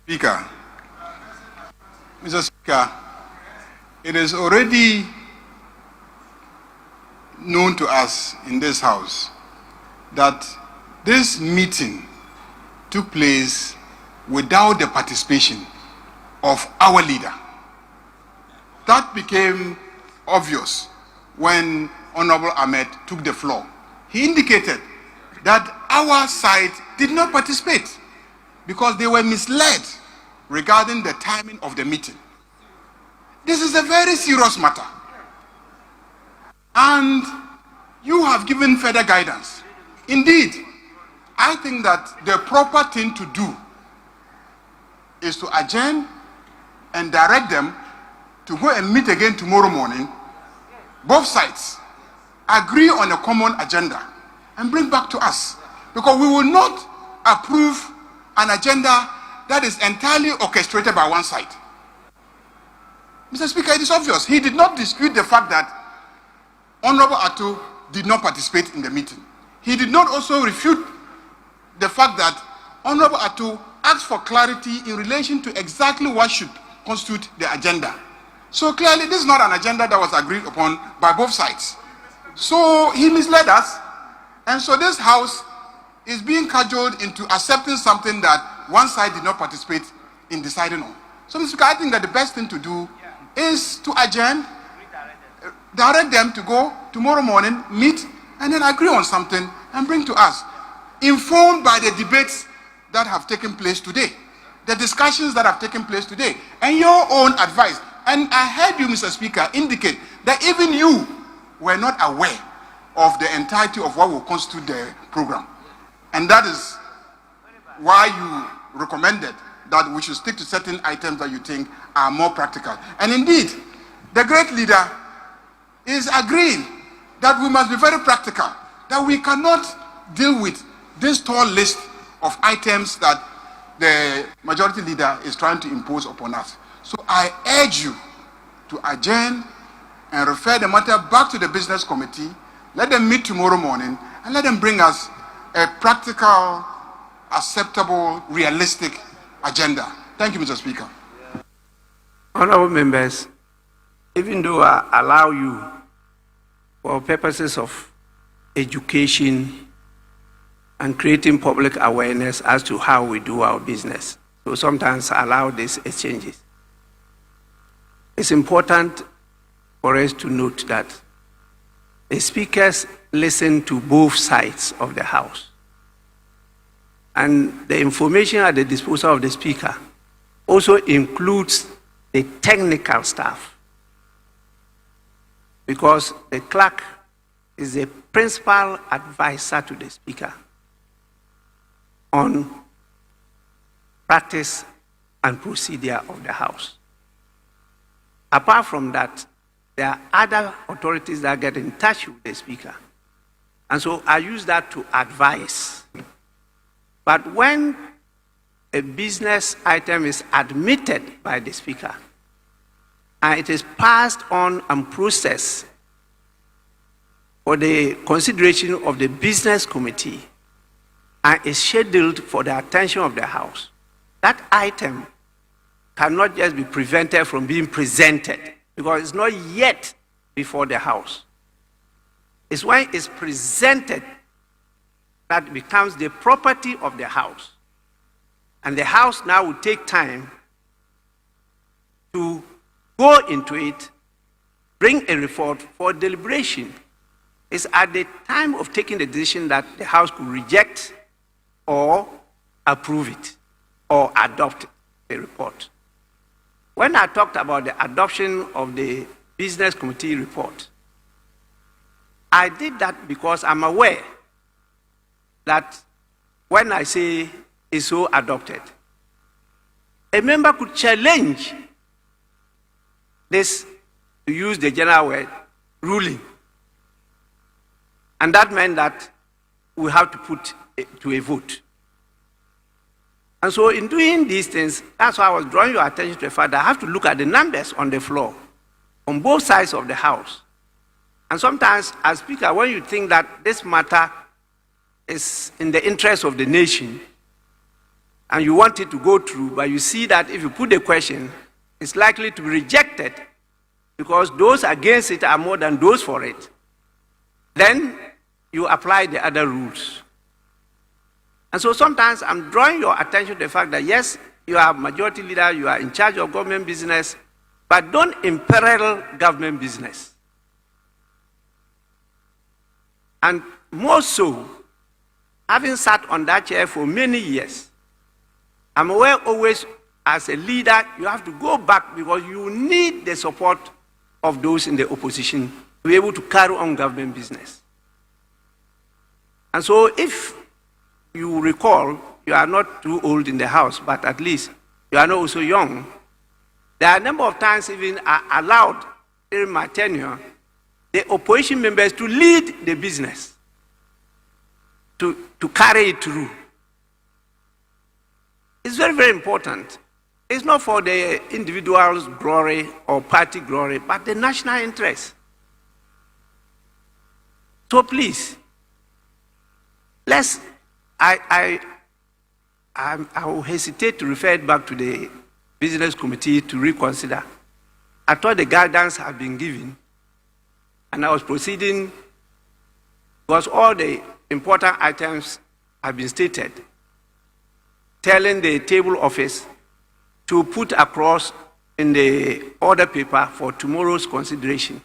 Speaker, Mr. Speaker, it is already known to us in this House that this meeting took place without the participation of our leader. That became obvious when Honorable Ahmed took the floor. He indicated that our side did not participate because they were misled regarding the timing of the meeting. This is a very serious matter. And you have given further guidance. Indeed, I think that the proper thing to do is to adjourn and direct them to go and meet again tomorrow morning. Both sides agree on a common agenda and bring back to us. Because we will not approve an agenda that is entirely orchestrated by one side. Mr. Speaker, it is obvious. He did not dispute the fact that Honorable Atto did not participate in the meeting. He did not also refute the fact that Honorable Atto asked for clarity in relation to exactly what should constitute the agenda. So clearly, this is not an agenda that was agreed upon by both sides. So he misled us, and so this House is being cajoled into accepting something that one side did not participate in deciding on. So, Mr. Speaker, I think that the best thing to do is to adjourn, direct them to go tomorrow morning, meet, and then agree on something and bring to us, informed by the debates that have taken place today, the discussions that have taken place today, and your own advice. And I heard you, Mr. Speaker, indicate that even you were not aware of the entirety of what will constitute the program. And that is why you recommended that we should stick to certain items that you think are more practical. And indeed, the great leader is agreeing that we must be very practical, that we cannot deal with this tall list of items that the majority leader is trying to impose upon us. So I urge you to adjourn and refer the matter back to the business committee, let them meet tomorrow morning, and let them bring us a practical, acceptable, realistic agenda. Thank you, Mr. Speaker. Honorable members, even though I allow you for purposes of education and creating public awareness as to how we do our business, so sometimes I allow these exchanges. It's important for us to note that the speakers listen to both sides of the House. And the information at the disposal of the speaker also includes the technical staff, because the clerk is the principal advisor to the speaker on practice and procedure of the House. Apart from that, there are other authorities that get in touch with the speaker. And so I use that to advise. But when a business item is admitted by the speaker, and it is passed on and processed for the consideration of the business committee, and is scheduled for the attention of the House, that item cannot just be prevented from being presented, because it's not yet before the House. It's when it's presented that it becomes the property of the House. And the House now will take time to go into it, bring a report for deliberation. It's at the time of taking the decision that the House could reject or approve it or adopt the report. When I talked about the adoption of the business committee report, I did that because I'm aware that when I say it's so adopted, a member could challenge this, to use the general word, ruling. And that meant that we have to put it to a vote. And so in doing these things, that's why I was drawing your attention to the fact that I have to look at the numbers on the floor, on both sides of the House. And sometimes, as Speaker, when you think that this matter is in the interest of the nation, and you want it to go through, but you see that if you put the question, it's likely to be rejected because those against it are more than those for it, then you apply the other rules. And so sometimes I'm drawing your attention to the fact that yes, you are majority leader, you are in charge of government business, but don't imperil government business. And more so, having sat on that chair for many years, I'm aware always as a leader, you have to go back because you need the support of those in the opposition to be able to carry on government business. And so if you recall, you are not too old in the House, but at least you are not also young. There are a number of times even allowed during my tenure the opposition members to lead the business, to carry it through. It's very, very important. It's not for the individual's glory or party glory, but the national interest. So please, I will hesitate to refer it back to the Business Committee to reconsider. I thought the guidance had been given, and I was proceeding because all the important items have been stated, telling the table office to put across in the order paper for tomorrow's consideration.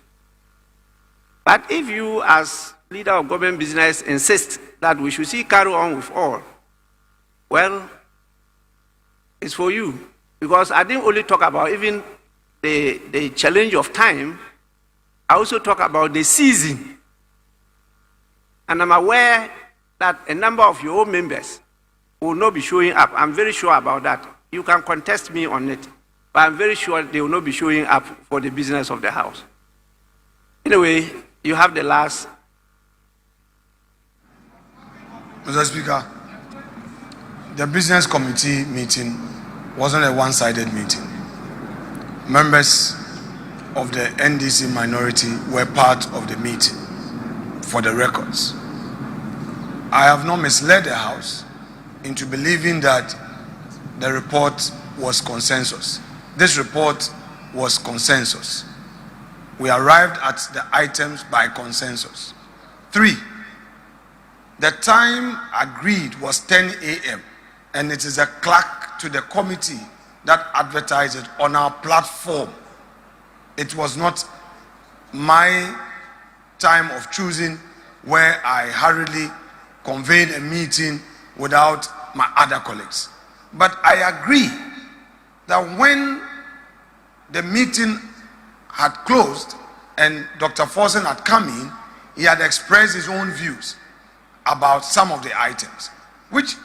But if you, as leader of government business, insist that we should see carry on with all, well, it's for you. Because I didn't only talk about even the challenge of time, I also talk about the season. And I'm aware that a number of your own members will not be showing up. I'm very sure about that. You can contest me on it, but I'm very sure they will not be showing up for the business of the House. Anyway, you have the last. Mr. Speaker, the Business Committee meeting wasn't a one-sided meeting. Members of the NDC minority were part of the meeting, for the records. I have not misled the House into believing that the report was consensus. This report was consensus. We arrived at the items by consensus. 3, the time agreed was 10 a.m. and it is a clerk to the committee that advertised it on our platform. It was not my time of choosing where I hurriedly convened a meeting without my other colleagues. But I agree that when the meeting had closed and Dr. Forson had come in, he had expressed his own views about some of the items, which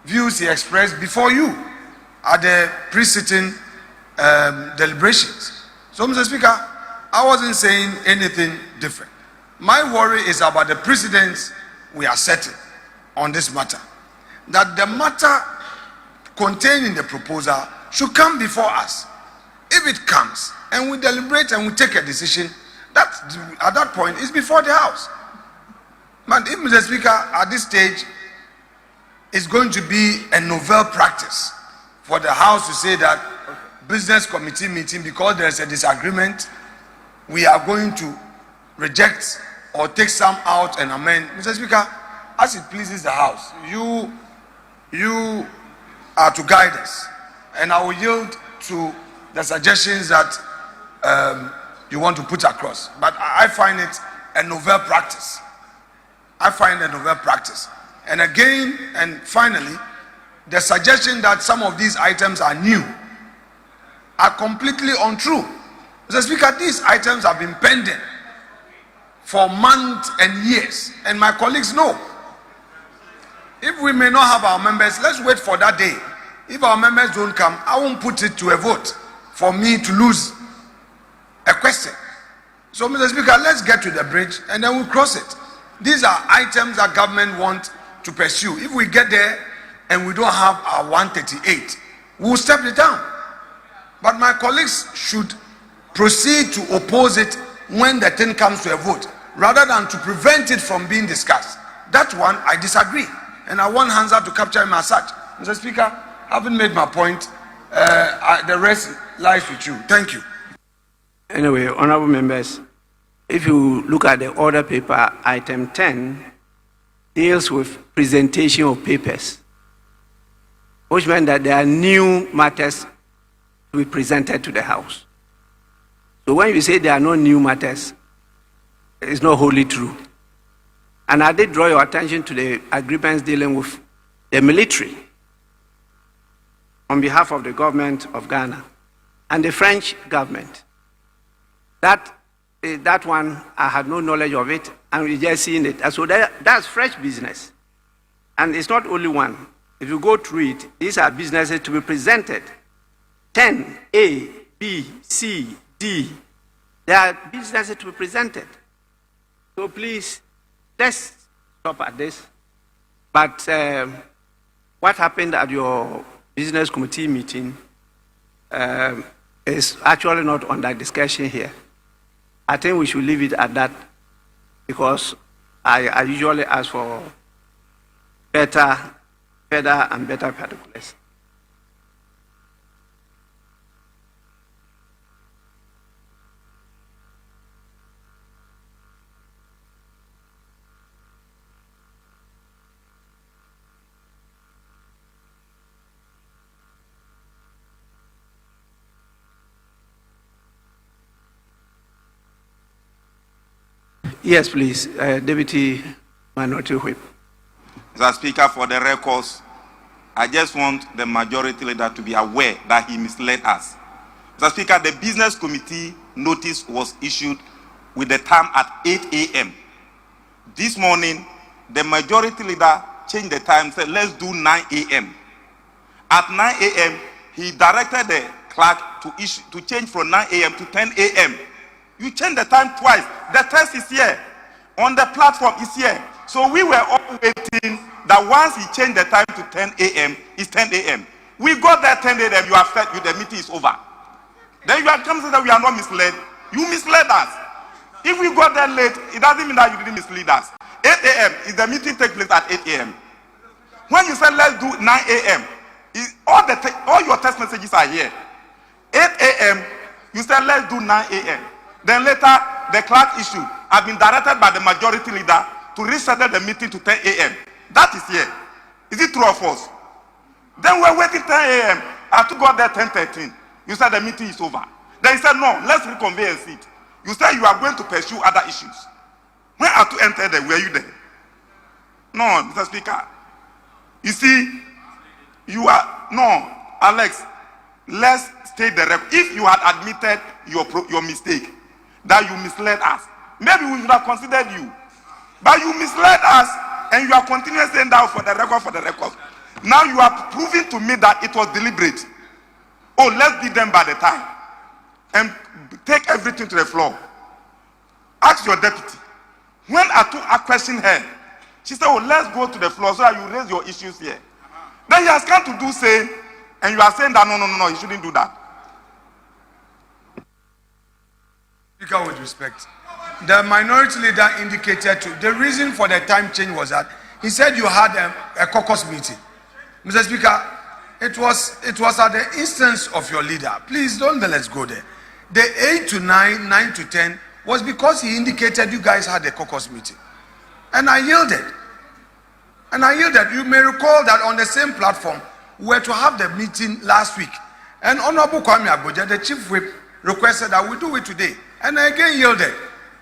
views he expressed before you at the pre-sitting deliberations. So, Mr. Speaker, I wasn't saying anything different. My worry is about the precedents we are setting on this matter. That the matter contained in the proposal should come before us. If it comes and we deliberate and we take a decision, that at that point is before the House. But if, Mr. Speaker, at this stage, it's going to be a novel practice for the House to say that Business Committee meeting, because there's a disagreement, we are going to reject or take some out and amend. Mr. Speaker, as it pleases the House, you are to guide us, and I will yield to the suggestions that you want to put across. But I find it a novel practice. I find it a novel practice. And again, and finally, the suggestion that some of these items are new are completely untrue. Mr. Speaker, these items have been pending for months and years, and my colleagues know. If we may not have our members, let's wait for that day. If our members don't come, I won't put it to a vote for me to lose a question. So, Mr. Speaker, let's get to the bridge and then we'll cross it. These are items that government want to pursue. If we get there and we don't have our 138, we'll step it down. But my colleagues should proceed to oppose it when the thing comes to a vote, rather than to prevent it from being discussed. That one, I disagree. And I want Hansa to capture him as such. Mr. Speaker, having made my point, the rest lies with you. Thank you. Anyway, honorable members, if you look at the order paper, item 10 deals with presentation of papers, which meant that there are new matters to be presented to the House. So when you say there are no new matters, it's not wholly true. And I did draw your attention to the agreements dealing with the military on behalf of the government of Ghana and the French government. That that one, I had no knowledge of it, and we just seen it. And so that's fresh business. And it's not only one. If you go through it, these are businesses to be presented. 10, A, B, C, D. They are businesses to be presented. So please, let's stop at this. But what happened at your business committee meeting is actually not under discussion here. I think we should leave it at that, because I usually ask for better and better particulars. Yes, please, Deputy Minority Whip. Mr. Speaker, for the records, I just want the majority leader to be aware that he misled us. Mr. Speaker, the business committee notice was issued with the time at 8 a.m. This morning, the majority leader changed the time, said let's do 9 a.m. At 9 a.m., he directed the clerk to change from 9 a.m. to 10 a.m. You changed the time twice. The test is here. On the platform is here. So we were all waiting that once he changed the time to 10 a.m., it's 10 a.m. We got there 10 a.m., you have said the meeting is over. Then you have come to say that we are not misled. You misled us. If we got there late, it doesn't mean that you didn't mislead us. 8 a.m. is the meeting take place at 8 a.m. When you said let's do 9 a.m., all your text messages are here. 8 a.m., you said let's do 9 a.m. Then later, the clerk issue has been directed by the majority leader to reschedule the meeting to 10 a.m. That is here. Is it true or false? Then we're waiting 10 a.m. I have to go there 10:13. You said the meeting is over. Then he said, no, let's reconvene and sit. You said you are going to pursue other issues. When I have to enter there, were you there? No, Mr. Speaker. You see, you are, no, Alex, let's state the record. If you had admitted your mistake, that you misled us, maybe we should have considered you. But you misled us, and you are continuing saying that for the record. Now you are proving to me that it was deliberate. Oh, let's beat them by the time and take everything to the floor. Ask your deputy. When I questioned her, she said, oh, let's go to the floor so that you raise your issues here. Then he has come to do same, and you are saying that no, he shouldn't do that. Speaker, with respect, the minority leader indicated the reason for the time change was that he said you had a caucus meeting. Mr. Speaker, it was at the instance of your leader. Please don't let's go there. The 8 to 9, 9 to 10 was because he indicated you guys had a caucus meeting. And I yielded. You may recall that on the same platform, we were to have the meeting last week. And Honorable Kwame Agbodja, the chief whip, requested that we do it today. And I again yielded.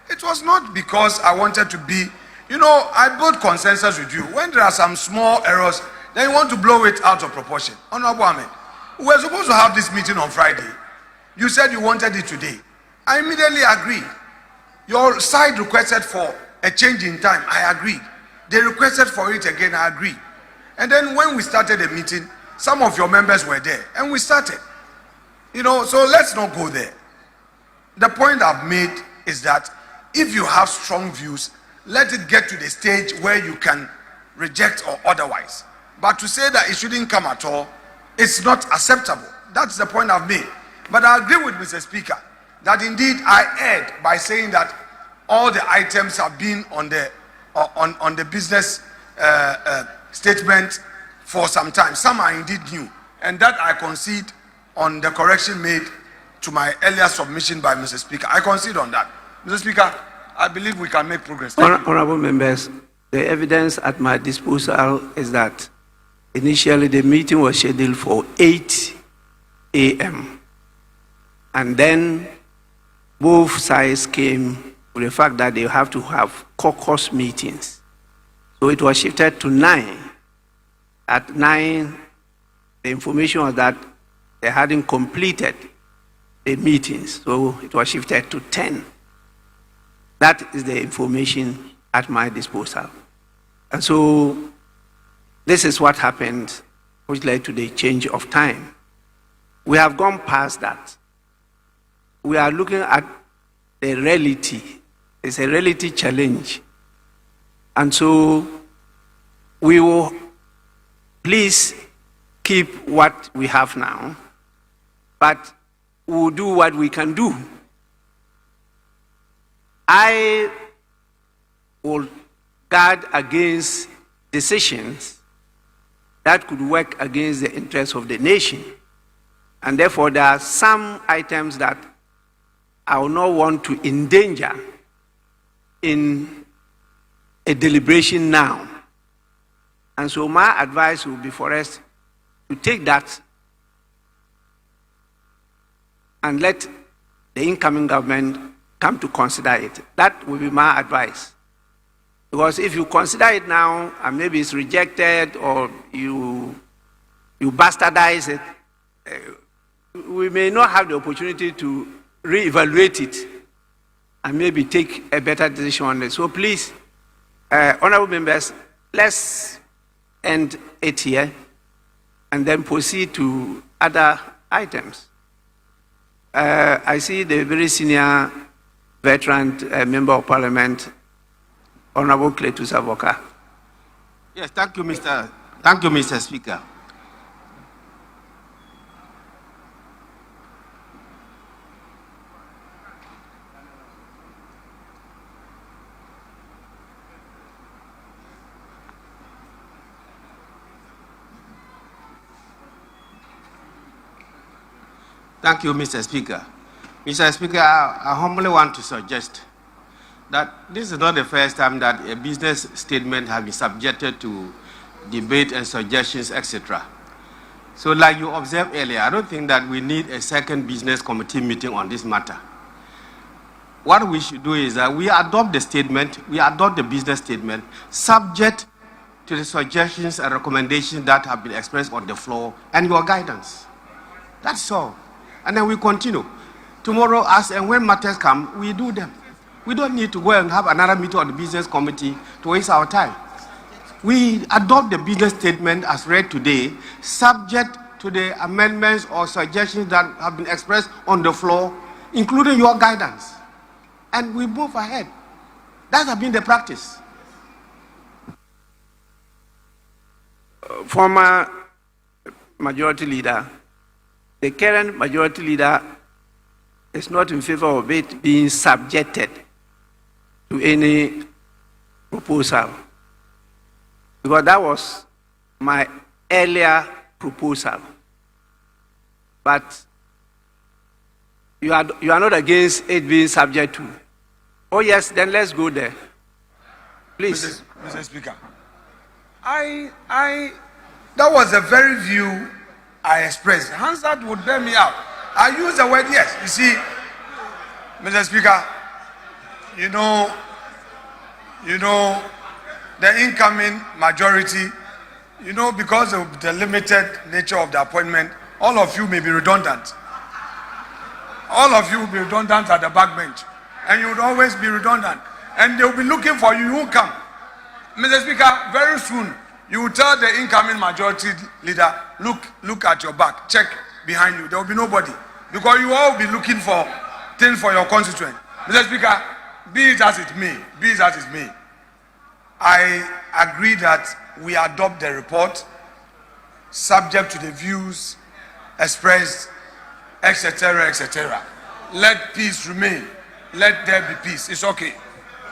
It was not because I wanted to be, I built consensus with you. When there are some small errors, then you want to blow it out of proportion. Honorable Ahmed, we were supposed to have this meeting on Friday. You said you wanted it today. I immediately agreed. Your side requested for a change in time. I agreed. They requested for it again. I agreed. And then when we started the meeting, some of your members were there, and we started. So let's not go there. The point I've made is that if you have strong views, let it get to the stage where you can reject or otherwise. But to say that it shouldn't come at all, it's not acceptable. That's the point I've made. But I agree with Mr. Speaker that indeed I erred by saying that all the items have been on the business statement for some time. Some are indeed new. And that I concede on the correction made to my earlier submission by Mr. Speaker. I concede on that. Mr. Speaker, I believe we can make progress. Honorable members, the evidence at my disposal is that initially the meeting was scheduled for 8 a.m. And then both sides came with the fact that they have to have caucus meetings. So it was shifted to 9. At 9, the information was that they hadn't completed the meetings, so it was shifted to 10. That is the information at my disposal. And so this is what happened, which led to the change of time. We have gone past that. We are looking at the reality. It's a reality challenge. And so we will please keep what we have now, but we'll do what we can do. I will guard against decisions that could work against the interests of the nation. And therefore, there are some items that I will not want to endanger in a deliberation now. And so my advice will be for us to take that and let the incoming government come to consider it. That will be my advice. Because if you consider it now and maybe it's rejected or you bastardize it, we may not have the opportunity to reevaluate it and maybe take a better decision on it. So please, honorable members, let's end it here and then proceed to other items. I see the very senior veteran member of parliament, Honorable Cletus Avoka. Yes, thank you, Mr. Speaker. Thank you, Mr. Speaker. Mr. Speaker, I humbly want to suggest that this is not the first time that a business statement has been subjected to debate and suggestions, etc. So like you observed earlier, I don't think that we need a second business committee meeting on this matter. What we should do is that we adopt the statement, we adopt the business statement, subject to the suggestions and recommendations that have been expressed on the floor and your guidance. That's all. And then we continue. Tomorrow, as and when matters come, we do them. We don't need to go and have another meeting on the business committee to waste our time. We adopt the business statement as read today, subject to the amendments or suggestions that have been expressed on the floor, including your guidance. And we move ahead. That has been the practice. Former majority leader, the current majority leader is not in favor of it being subjected to any proposal, because that was my earlier proposal. But you are not against it being subject to. Oh yes, then let's go there. Please. Mr. Speaker, that was the very view I expressed. Hansard would bear me out. I use the word yes. You see, Mr. Speaker, you know, the incoming majority, because of the limited nature of the appointment, all of you may be redundant. All of you will be redundant at the backbench. And you would always be redundant. And they'll be looking for you, you won't come. Mr. Speaker, very soon, you will tell the incoming majority leader, look at your back, check behind you. There will be nobody. Because you all will be looking for things for your constituent. Mr. Speaker, be it as it may, I agree that we adopt the report subject to the views expressed, etc., etc. Let peace remain. Let there be peace. It's okay.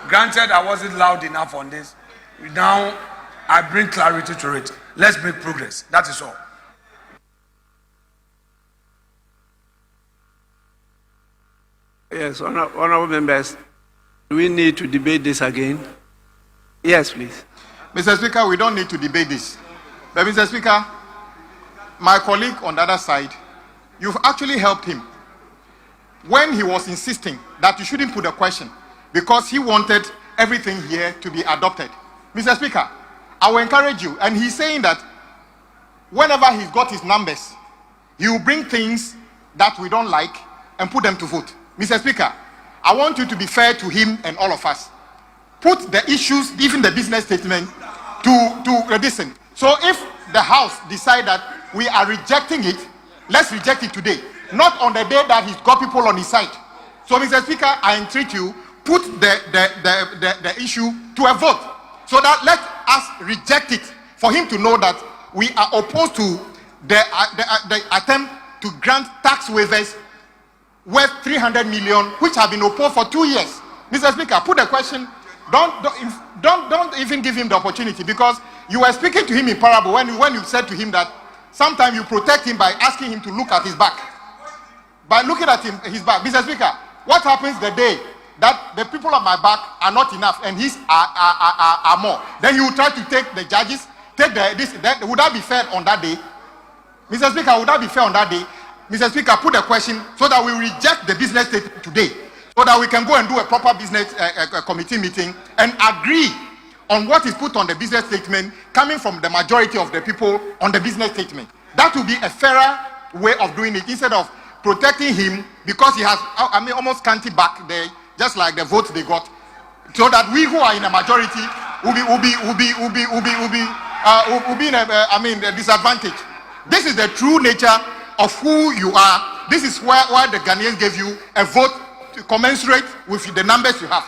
Granted, I wasn't loud enough on this. Now, I bring clarity to it. Let's make progress. That is all. Yes, honorable members, do we need to debate this again? Yes, please. Mr. Speaker, we don't need to debate this. But Mr. Speaker, my colleague on the other side, you've actually helped him when he was insisting that you shouldn't put a question because he wanted everything here to be adopted. Mr. Speaker, I will encourage you, and he's saying that whenever he's got his numbers, he will bring things that we don't like and put them to vote. Mr. Speaker, I want you to be fair to him and all of us. Put the issues, even the business statement, to listen. So if the House decide that we are rejecting it, let's reject it today, not on the day that he's got people on his side. So, Mr. Speaker, I entreat you, put the issue to a vote, so that let us reject it, for him to know that we are opposed to the attempt to grant tax waivers worth 300 million, which have been opposed for 2 years. Mr. Speaker, put the question. Don't even give him the opportunity, because you were speaking to him in parable when you said to him that sometimes you protect him by asking him to look at his back. By looking at his back. Mr. Speaker, what happens the day that the people on my back are not enough and his are more? Then you will try to take the judges, would that be fair on that day? Mr. Speaker, would that be fair on that day? Mr. Speaker, put the question so that we reject the business statement today, so that we can go and do a proper business committee meeting and agree on what is put on the business statement coming from the majority of the people on the business statement. That will be a fairer way of doing it, instead of protecting him because he has, almost scanty back there, just like the votes they got, so that we who are in a majority will be in a disadvantage. This is the true nature of who you are. This is why the Ghanaians gave you a vote to commensurate with the numbers you have.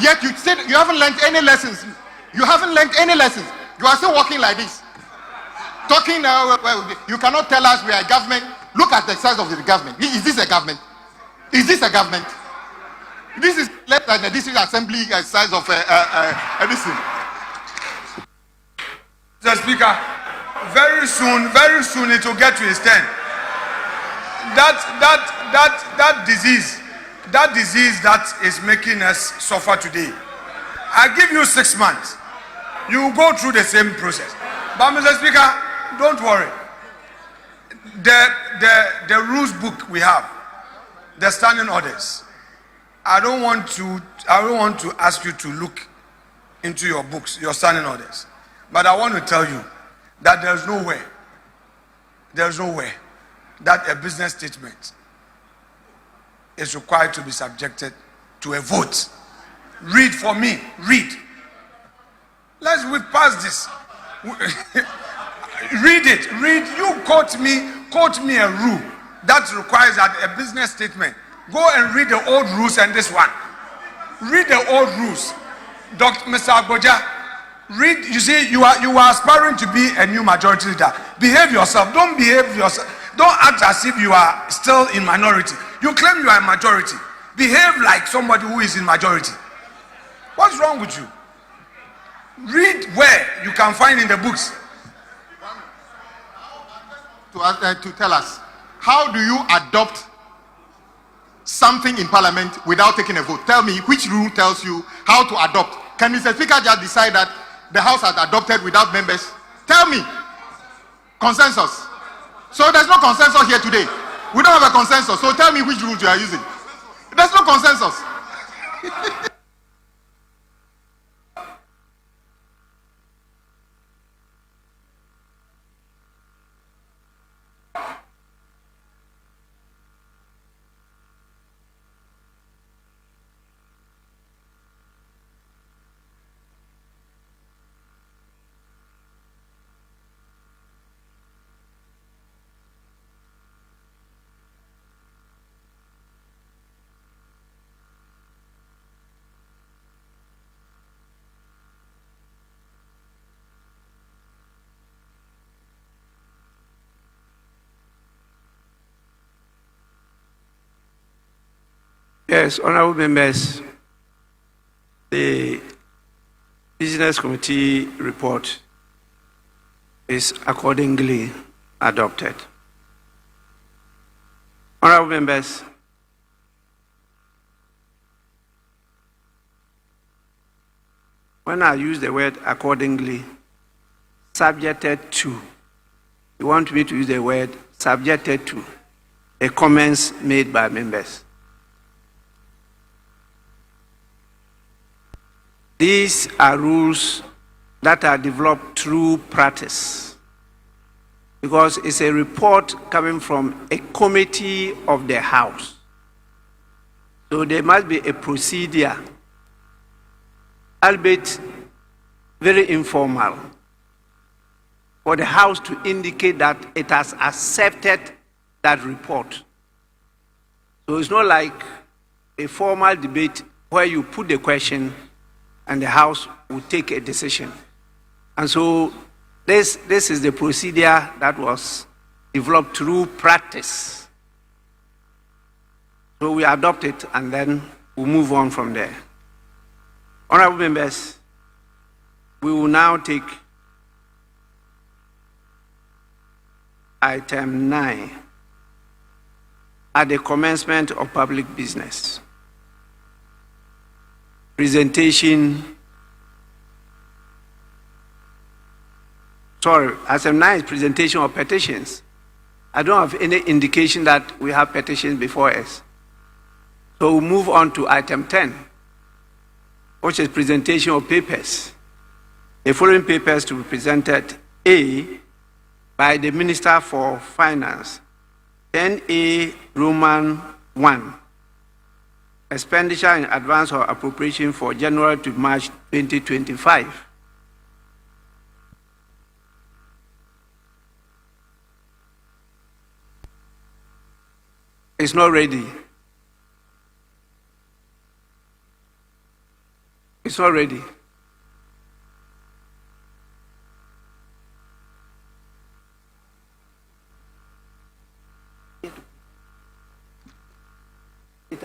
Yet you said you haven't learned any lessons. You haven't learned any lessons. You are still walking like this. Talking, you cannot tell us we are a government. Look at the size of the government. Is this a government? Is this a government? This is less than the district assembly size of anything. Mr. Speaker, very soon it will get to his turn. That disease that is making us suffer today, I give you 6 months. You will go through the same process. But Mr. Speaker, don't worry. The rules book we have, the standing orders. I don't want to ask you to look into your books, your standing orders. But I want to tell you that there's no way that a business statement is required to be subjected to a vote. Read for me. Read. We've passed this. Read it. Read. You quote me a rule that requires that a business statement. Go and read the old rules and this one. Read the old rules. Dr. Mr. Agboja, read. You see, you are aspiring to be a new majority leader. Behave yourself. Don't behave yourself. Don't act as if you are still in minority. You claim you are a majority. Behave like somebody who is in majority. What's wrong with you? Read where you can find in the books. To tell us, how do you adopt something in Parliament without taking a vote? Tell me which rule tells you how to adopt. Can Mr. Speaker just decide that the House has adopted without members? Tell me. Consensus. So there's no consensus here today. We don't have a consensus. So tell me which rules you are using. There's no consensus. Yes, honorable members, the Business Committee report is accordingly adopted. Honorable members, when I use the word accordingly, subjected to, you want me to use the word subjected to the comments made by members. These are rules that are developed through practice, because it's a report coming from a committee of the House. So there must be a procedure, albeit very informal, for the House to indicate that it has accepted that report. So it's not like a formal debate where you put the question and the House will take a decision. And so this is the procedure that was developed through practice. So we adopt it and then we'll move on from there. Honorable members, we will now take item 9 at the commencement of public business. Presentation. Item 9 is presentation of petitions. I don't have any indication that we have petitions before us. So we'll move on to item 10, which is presentation of papers. The following papers to be presented: A, by the Minister for Finance, 10A Roman 1, expenditure in advance of appropriation for January to March 2025. It's not ready. It's not ready.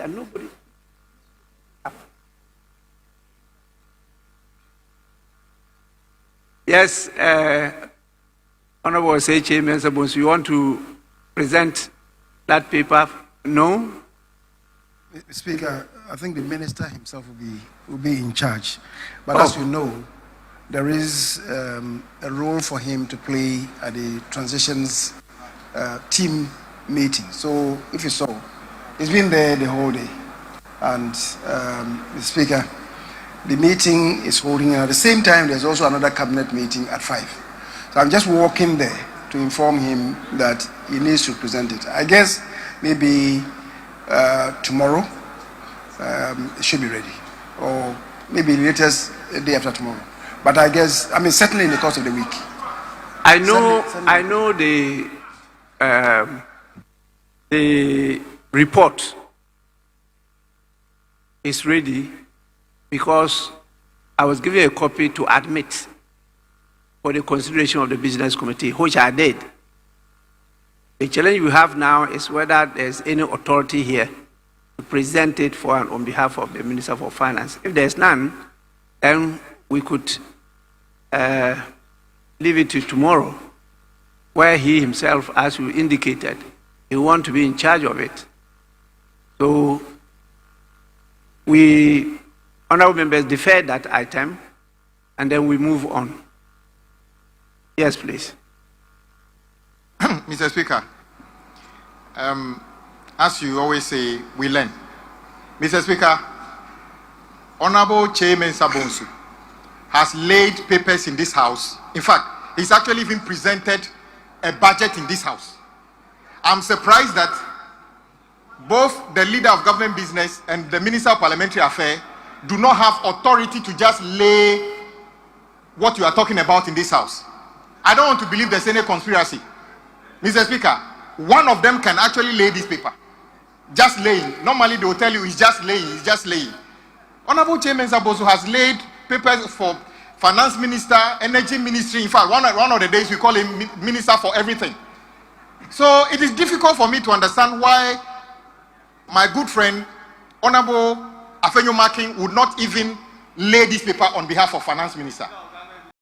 Nobody. Yes, Honorable Seche Mensah, you want to present that paper? No? Speaker, I think the minister himself will be in charge. But as you know, there is a role for him to play at the transitions team meeting. So if you saw, he's been there the whole day. And the Speaker, the meeting is holding at the same time. There's also another cabinet meeting at 5. So I'm just walking there to inform him that he needs to present it. I guess maybe tomorrow it should be ready, or maybe latest day after tomorrow. But I guess, certainly in the course of the week. I know the report is ready because I was given a copy to admit for the consideration of the business committee, which I did. The challenge we have now is whether there's any authority here to present it for and on behalf of the Minister for Finance. If there's none, then we could leave it to tomorrow, where he himself, as you indicated, he wants to be in charge of it. So we, honorable members, defer that item, and then we move on. Yes, please. Mr. Speaker, as you always say, we learn. Mr. Speaker, Honorable Chairman Sabonsu has laid papers in this House. In fact, he's actually even presented a budget in this House. I'm surprised that both the leader of government business and the Minister of Parliamentary Affairs do not have authority to just lay what you are talking about in this House. I don't want to believe there's any conspiracy. Mr. Speaker, one of them can actually lay this paper. Just laying. Normally they will tell you it's just laying, it's just laying. Honorable Chairman Sabosu has laid papers for Finance Minister, Energy Ministry. In fact, one of the days we call him Minister for everything. So it is difficult for me to understand why my good friend, Honorable Afenyo Makin, would not even lay this paper on behalf of Finance Minister.